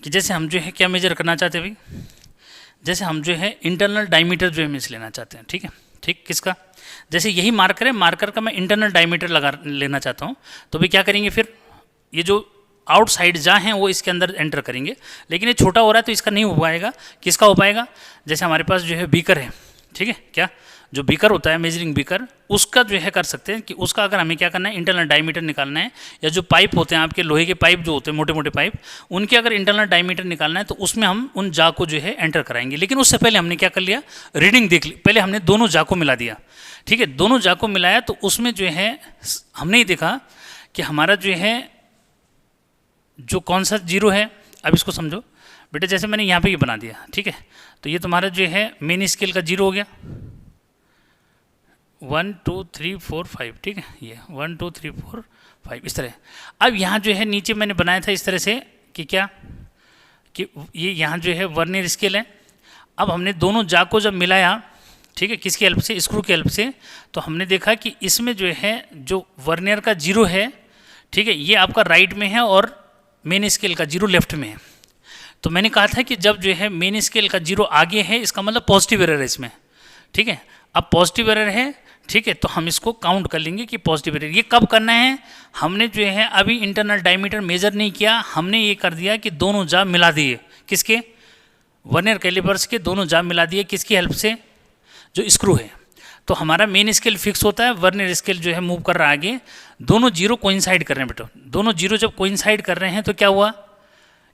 कि जैसे हम जो है क्या मेजर करना चाहते हैं भाई, जैसे हम जो है इंटरनल डायमीटर जो है मिस लेना चाहते हैं, ठीक है, ठीक, किसका, जैसे यही मार्कर है, मार्कर का मैं इंटरनल डायमीटर लगा लेना चाहता हूँ, तो भाई क्या करेंगे फिर, ये जो आउटसाइड जहाँ हैं वो इसके अंदर एंटर करेंगे, लेकिन ये छोटा हो रहा है तो इसका नहीं हो पाएगा, किसका हो पाएगा, जैसे हमारे पास जो है बीकर है, ठीक है, क्या जो बीकर होता है मेजरिंग बीकर, उसका जो है कर सकते हैं कि उसका अगर हमें क्या करना है इंटरनल डायमीटर निकालना है, या जो पाइप होते हैं आपके लोहे के पाइप जो होते हैं मोटे मोटे पाइप, उनके अगर इंटरनल डायमीटर निकालना है तो उसमें हम उन जा को जो है एंटर कराएंगे। लेकिन उससे पहले हमने क्या कर लिया, रीडिंग देख ली, पहले हमने दोनों जा को मिला दिया, ठीक है, दोनों जा को मिलाया तो उसमें जो है हमने ही देखा कि हमारा जो है जो कौन सा जीरो है, अब इसको समझो बेटा, जैसे मैंने यहाँ पे ये बना दिया, ठीक है, तो ये तुम्हारा जो है मेन स्केल का जीरो हो गया, 1 2 3 4 5, ठीक है, ये 1 2 3 4 5 इस तरह। अब यहाँ जो है नीचे मैंने बनाया था इस तरह से कि क्या कि ये यहाँ जो है वर्नियर स्केल है। अब हमने दोनों जा को जब मिलाया, ठीक है, किसकी हेल्प से, स्क्रू की हेल्प से, तो हमने देखा कि इसमें जो है जो वर्नियर का जीरो है, ठीक है, ये आपका राइट में है और मेन स्केल का जीरो लेफ्ट में है। तो मैंने कहा था कि जब जो है मेन स्केल का जीरो आगे है इसका मतलब पॉजिटिव एरर है इसमें, ठीक है। अब पॉजिटिव एरर है, ठीक है, तो हम इसको काउंट कर लेंगे कि पॉजिटिव एरर। ये कब करना है, हमने जो है अभी इंटरनल डायमीटर मेजर नहीं किया, हमने ये कर दिया कि दोनों जा मिला दिए, किसके, वर्नियर कैलिपर्स के दोनों जा मिला दिए, किसकी हेल्प से, जो स्क्रू है। तो हमारा मेन स्केल फिक्स होता है, वर्नियर स्केल जो है मूव कर रहा है आगे, दोनों जीरो कोइंसाइड कर रहे हैं बेटा, दोनों जीरो जब कोइंसाइड कर रहे हैं तो क्या हुआ,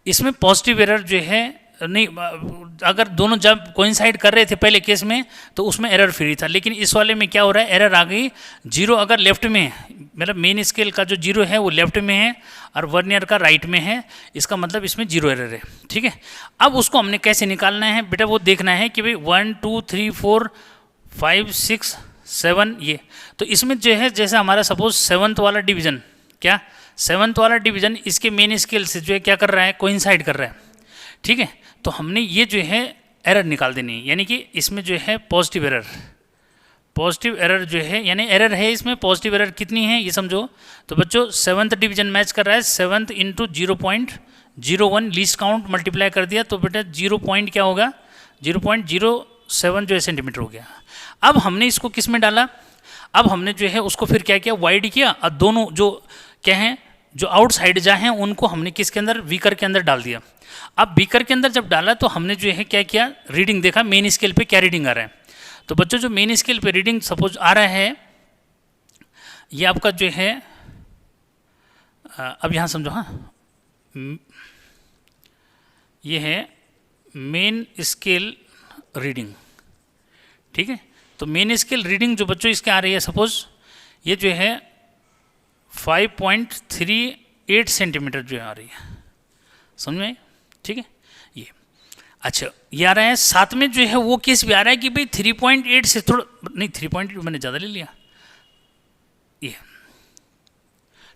इसमें पॉजिटिव एरर जो है नहीं, अगर दोनों जब कोइंसाइड कर रहे थे पहले केस में तो उसमें एरर फ्री था, लेकिन इस वाले में क्या हो रहा है, एरर आ गई, जीरो अगर लेफ्ट में है, मतलब मेन स्केल का जो जीरो है वो लेफ्ट में है और वर्नियर का राइट में है, इसका मतलब इसमें जीरो एरर है, ठीक है। अब उसको हमने कैसे निकालना है बेटा, वो देखना है कि भाई 1 2 3 4 5 6 7 ये, तो इसमें जो है जैसे हमारा सपोज 7th वाला डिवीजन, क्या 7th वाला डिवीजन इसके मेन स्केल से जो है क्या कर रहा है, कोइंसाइड कर रहा है, ठीक है। तो हमने ये जो है एरर निकाल देनी है, यानी कि इसमें जो है पॉजिटिव एरर जो है, यानी एरर है इसमें पॉजिटिव एरर कितनी है ये समझो। तो बच्चों 7th डिवीजन मैच कर रहा है, 7th into 0.01 least count multiply कर दिया, तो बेटा 0 पॉइंट क्या होगा, 0.07 जो है सेंटीमीटर हो गया। अब हमने इसको किस में डाला, अब हमने जो है उसको फिर क्या किया, वाइड किया, और दोनों जो क्या हैं, जो आउटसाइड जा हैं उनको हमने किसके अंदर, बीकर के अंदर डाल दिया। अब बीकर के अंदर जब डाला तो हमने जो है क्या किया, रीडिंग देखा मेन स्केल पे क्या रीडिंग आ रहा है। तो बच्चों जो मेन स्केल पे रीडिंग सपोज आ रहा है, ये आपका जो है अब यहाँ समझो, हाँ ये है मेन स्केल रीडिंग, ठीक है। तो मेन स्केल रीडिंग जो बच्चों इसके आ रही है, सपोज ये जो है 5.38 सेंटीमीटर जो आ रही है, समझ में, ठीक है। ये अच्छा ये आ रहा है, साथ में जो है वो केस भी आ रहा है कि भाई 3.8 से थोड़ा नहीं, 3.8 मैंने ज़्यादा ले लिया, ये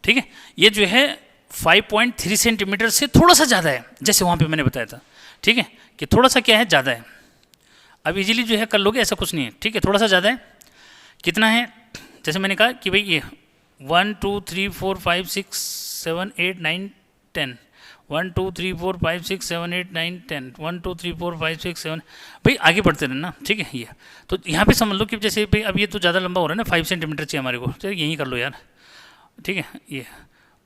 ठीक है। ये जो है 5.3 सेंटीमीटर से थोड़ा सा ज़्यादा है, जैसे वहाँ पे मैंने बताया था, ठीक है, कि थोड़ा सा क्या है, ज़्यादा है। अब इजीली जो है कर लोगे, ऐसा कुछ नहीं है, ठीक है, थोड़ा सा ज़्यादा है। कितना है, जैसे मैंने कहा कि भाई ये 1 2 3 4 5 6 7 8 9 10, 1 2 3 4 5 6 7 8 9 10, 1 2 3 4 5 6 7, भाई आगे बढ़ते रहना, ठीक है। ये तो यहाँ पे समझ लो कि जैसे भाई अब ये तो ज़्यादा लंबा हो रहा है ना, 5 सेंटीमीटर चाहिए हमारे को, चलिए यहीं कर लो यार, ठीक है। ये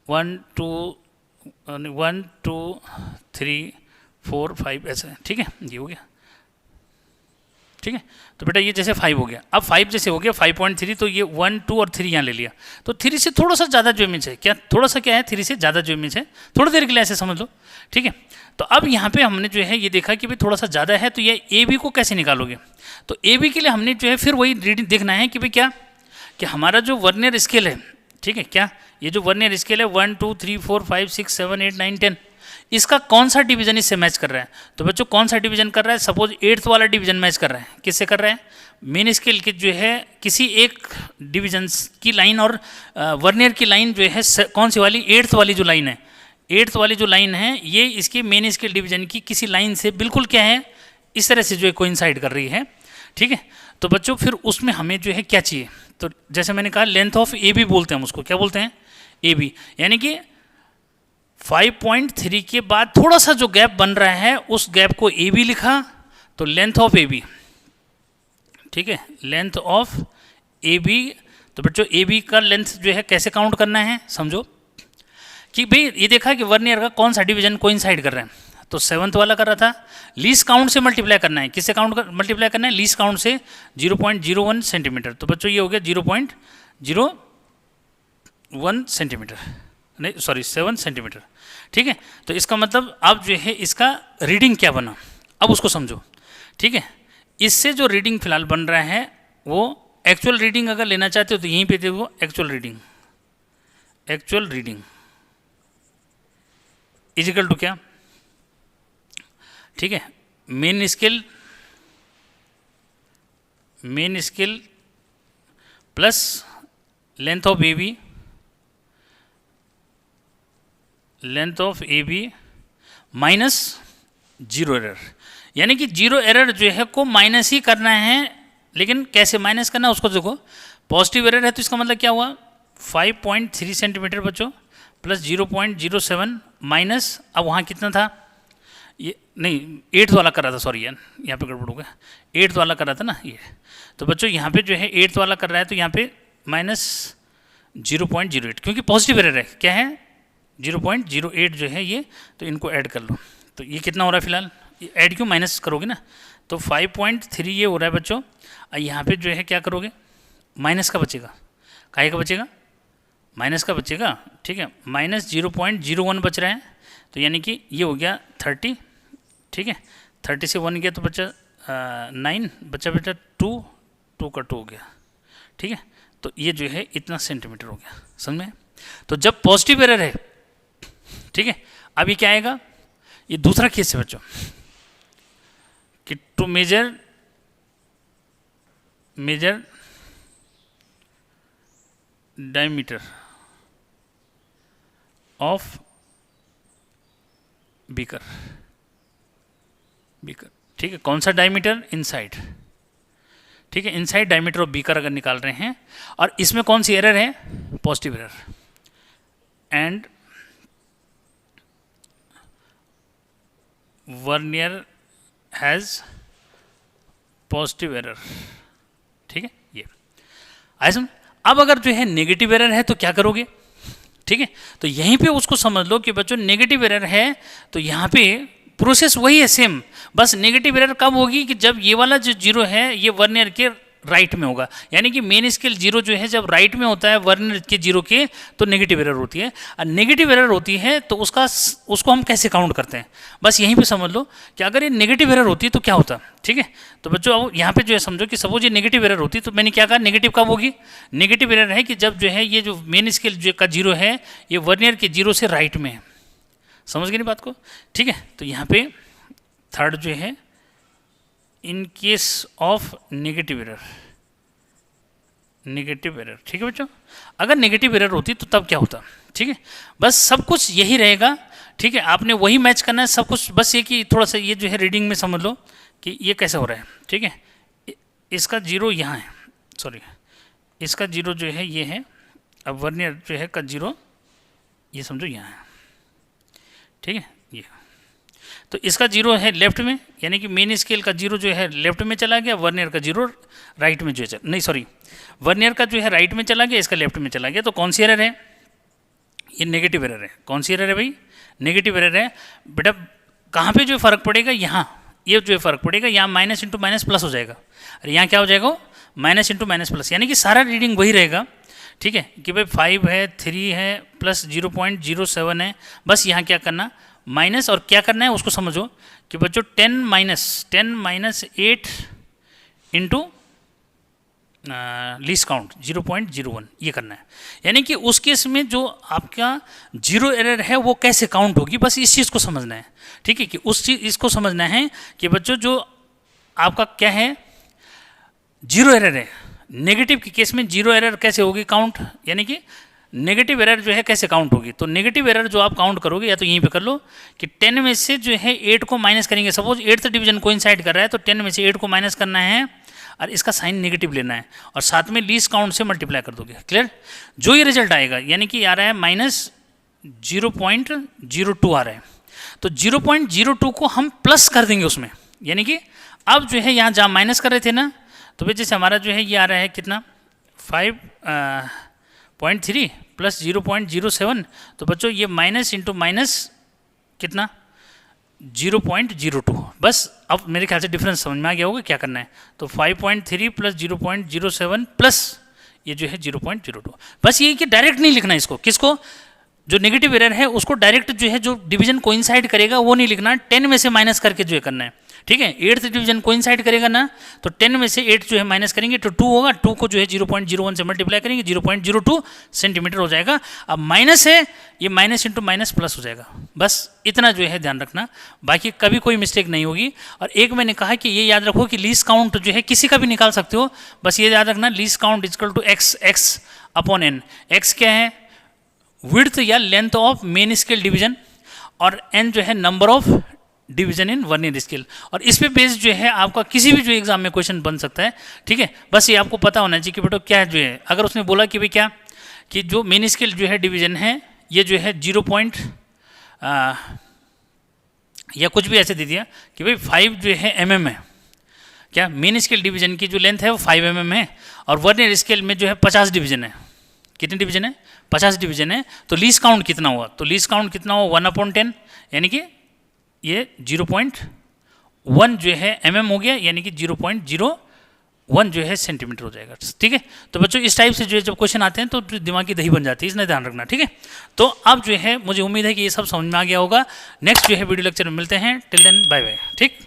1 2 1 2 3 4 5 ऐसा, ठीक है, ये हो गया, ठीक है। तो बेटा ये जैसे 5 हो गया, अब 5 जैसे हो गया 5.3, तो ये 1 2 और 3 यहाँ ले लिया, तो 3 से थोड़ा सा ज़्यादा जो इमेज है, क्या थोड़ा सा क्या है, 3 से ज़्यादा जो इमेज है, थोड़ी देर के लिए ऐसे समझ लो, ठीक है। तो अब यहाँ पे हमने जो है ये देखा कि भाई थोड़ा सा ज़्यादा है, तो ये ए बी को कैसे निकालोगे। तो ए बी के लिए हमने जो है फिर वही रीडिंग देखना है कि भाई क्या, कि हमारा जो वर्नियर स्केल है, ठीक है, क्या ये जो वर्नियर स्केल है 1 2 3 4 5 6 7 8 9 10, इसका कौन सा डिवीजन इससे मैच कर रहा है। तो बच्चों कौन सा डिवीजन कर रहा है, सपोज 8th वाला डिवीजन मैच कर रहा है, किससे कर रहा है, मेन स्केल के जो है किसी एक डिवीजन की लाइन और वर्नियर की लाइन जो है कौन सी वाली, 8th वाली जो लाइन है, 8th वाली जो लाइन है ये इसके मेन स्केल डिवीजन की किसी लाइन से बिल्कुल क्या है, इस तरह से जो है कोइंसाइड कर रही है, ठीक है। तो बच्चों फिर उसमें हमें जो है क्या चाहिए, तो जैसे मैंने कहा लेंथ ऑफ ए बी बोलते हैं हम उसको, क्या बोलते हैं, ए बी, यानी कि 5.3 के बाद थोड़ा सा जो गैप बन रहा है उस गैप को ए बी लिखा, तो लेंथ ऑफ ए बी, ठीक है, लेंथ ऑफ ए बी। तो बच्चों ए बी का लेंथ जो है कैसे काउंट करना है, समझो कि भाई ये देखा कि वर्नियर का कौन सा डिवीजन कोइंसाइड कर रहा है, तो 7th वाला कर रहा था, लीस्ट काउंट से मल्टीप्लाई करना है, किससे काउंट मल्टीप्लाई करना है, लीस्ट काउंट से 0.01 सेंटीमीटर। तो बच्चों ये हो गया 0.01 सेंटीमीटर, नहीं सॉरी 7 सेंटीमीटर, ठीक है। तो इसका मतलब अब जो है इसका रीडिंग क्या बना, अब उसको समझो, ठीक है। इससे जो रीडिंग फिलहाल बन रहा है वो एक्चुअल रीडिंग अगर लेना चाहते हो तो यहीं पे देखो, एक्चुअल रीडिंग इजिकल टू क्या, ठीक है, main scale plus length of A B minus zero error, यानी कि जीरो एरर जो है को माइनस ही करना है, लेकिन कैसे माइनस करना है उसको देखो। पॉजिटिव एरर है तो इसका मतलब क्या हुआ, 5.3 सेंटीमीटर बच्चों प्लस 0.07 माइनस, अब वहाँ कितना था, ये नहीं 8th वाला कर रहा था, सॉरी यार यहाँ पे गड़बड़ हो गया, 8th वाला कर रहा था ना ये। तो बच्चों यहाँ पे जो है 8th वाला कर रहा है, तो यहाँ पे माइनस 0.08, क्योंकि पॉजिटिव एरर है, क्या है 0.08 जो है ये, तो इनको ऐड कर लो। तो ये कितना हो रहा है फिलहाल, ये ऐड क्यों, माइनस करोगे ना, तो 5.3 ये हो रहा है बच्चों, और यहाँ पे जो है क्या करोगे, माइनस का बचेगा, काहे का बचेगा, माइनस का बचेगा, ठीक है, माइनस 0.01 बच रहा है, तो यानी कि ये हो गया 30, ठीक है, 30 से 1 गया तो बचा 9, बचा बेटा 2 का 2 हो गया, ठीक है। तो ये जो है इतना सेंटीमीटर हो गया, समझ में। तो जब पॉजिटिव एरर है, ठीक है, अब ये क्या आएगा, ये दूसरा केस है बच्चों, कि to measure diameter of beaker, beaker, ठीक है। कौन सा डायमीटर? इनसाइड, ठीक है। इनसाइड डायमीटर ऑफ बीकर अगर निकाल रहे हैं, और इसमें कौन सी एरर है? Positive error, and vernier has positive error, ठीक है। ये आइए समझ। अब अगर जो है नेगेटिव एरर है तो क्या करोगे? ठीक है, तो यहीं पे उसको समझ लो कि बच्चों नेगेटिव एरर है तो यहाँ पे प्रोसेस वही है सेम, बस नेगेटिव एरर कब होगी कि जब ये वाला जो जीरो है ये वर्नियर के राइट में होगा, यानी कि मेन स्केल जीरो जो है जब राइट में होता है वर्नियर के जीरो के तो नेगेटिव एरर होती है। और नेगेटिव एरर होती है तो उसको हम कैसे काउंट करते हैं, बस यहीं पे समझ लो कि अगर ये नेगेटिव एरर होती है तो क्या होता, ठीक है। तो बच्चों अब यहाँ पे जो है समझो कि सपोज ये नेगेटिव एरर होती तो मैंने क्या कहा, नेगेटिव कब होगी? नेगेटिव एरर है कि जब जो है ये जो मेन स्केल जो का जीरो है ये वर्नियर के जीरो से राइट में है। समझ गए नहीं बात को? ठीक है, तो यहाँ पे थर्ड जो है in case of negative error, negative error, ठीक है बच्चों। अगर नेगेटिव एरर होती तो तब क्या होता, ठीक है। बस सब कुछ यही रहेगा, ठीक है। आपने वही मैच करना है सब कुछ, बस ये कि थोड़ा सा ये जो है रीडिंग में समझ लो कि ये कैसे हो रहा है, ठीक है। इसका जीरो यहाँ है, सॉरी इसका जीरो जो है ये है, अब वर्नियर जो है का जीरो ये समझो यहाँ है, ठीक है। ये तो इसका जीरो है लेफ्ट में, यानी कि मेन स्केल का जीरो जो है लेफ्ट में चला गया, वर्नियर का जीरो राइट में जो है नहीं सॉरी वर्नियर का जो है राइट में चला गया, इसका लेफ्ट में चला गया। तो कौन सी एरर है? ये नेगेटिव एरर है। कौन सी एरर है भाई? नेगेटिव एरर है। बेटा कहाँ पे जो फ़र्क पड़ेगा? यहाँ, ये जो है फ़र्क पड़ेगा, यहाँ माइनस इंटू माइनस प्लस हो जाएगा, अरे यहाँ क्या हो जाएगा? माइनस इंटू माइनस प्लस, यानी कि सारा रीडिंग वही रहेगा, ठीक है। कि भाई 5 है, 3 है, प्लस 0.07 है, बस यहाँ क्या करना माइनस, और क्या करना है उसको समझो कि बच्चों 10 माइनस 8 इंटू लीस्ट काउंट 0.01 ये करना है। यानी कि उस केस में जो आपका जीरो एरर है वो कैसे काउंट होगी, बस इस चीज़ को समझना है, ठीक है। कि उस चीज़ इसको समझना है कि बच्चों जो आपका क्या है जीरो एरर है, नेगेटिव के केस में जीरो एरर कैसे होगी काउंट, यानी कि नेगेटिव एरर जो है कैसे काउंट होगी। तो नेगेटिव एरर जो आप काउंट करोगे या तो यहीं पे कर लो कि 10 में से जो है 8 को माइनस करेंगे, सपोज 8th डिवीजन कोइंसाइड कर रहा है तो 10 में से 8 को माइनस करना है और इसका साइन नेगेटिव लेना है और साथ में लीस्ट काउंट से मल्टीप्लाई कर दोगे। क्लियर? जो ये रिजल्ट आएगा यानी कि आ रहा है माइनस 0.02 आ रहा है, तो 0.02 को हम प्लस कर देंगे उसमें, यानी कि अब जो है यहाँ जहाँ माइनस कर रहे थे ना, तो भाई जैसे हमारा जो है ये आ रहा है कितना 5.3 प्लस 0.07, तो बच्चों ये माइनस इंटू माइनस कितना 0.02। बस अब मेरे ख्याल से डिफरेंस समझ में आ गया होगा क्या करना है। तो 5.3 प्लस 0.07 प्लस ये जो है 0.02, बस ये कि डायरेक्ट नहीं लिखना इसको, किसको जो नेगेटिव एरर है उसको डायरेक्ट जो है जो डिवीजन कोइंसाइड करेगा वो नहीं लिखना, 10 में से माइनस करके जो है करना है, ठीक है। 8th डिवीजन कोइंसाइड करेगा ना तो 10 में से 8 जो है माइनस करेंगे तो 2 होगा, 2 को जो है 0.01 से मल्टीप्लाई करेंगे 0.02 सेंटीमीटर हो जाएगा। अब माइनस है ये माइनस इंटू माइनस प्लस हो जाएगा, बस इतना जो है ध्यान रखना, बाकी कभी कोई मिस्टेक नहीं होगी। और एक मैंने कहा कि ये याद रखो कि लीस्ट काउंट जो है किसी का भी निकाल सकते हो, बस ये याद रखना least count equal to X upon N. X क्या है? विड्थ या length of main scale division, और एन जो है number of division in vernier scale. और इस पे बेस जो है आपका किसी भी जो एग्जाम में क्वेश्चन बन सकता है, ठीक है। बस ये आपको पता होना चाहिए कि बेटा क्या जो है, अगर उसने बोला कि भाई क्या कि जो मेन स्केल जो है डिवीजन है ये जो है 0 या कुछ भी ऐसे दे दिया कि भाई 5 जो है mm है, क्या मेन स्केल डिवीजन की जो लेंथ है वो 5 mm है, और वर्नियर स्केल में जो है 50 डिवीजन है। कितने डिवीजन है? 50 डिवीजन है। तो लीस्ट काउंट कितना हुआ? तो लीस्ट काउंट कितना हुआ 1/10, यानी कि ये 0.1 जो है mm हो गया, यानी कि 0.01 जो है सेंटीमीटर हो जाएगा, ठीक है। तो बच्चों इस टाइप से जो है जब क्वेश्चन आते हैं तो दिमाग की दही बन जाती है, इसमें ध्यान रखना, ठीक है। तो अब जो है मुझे उम्मीद है कि ये सब समझ में आ गया होगा। नेक्स्ट जो है वीडियो लेक्चर में मिलते हैं, टिल देन बाय बाय, ठीक।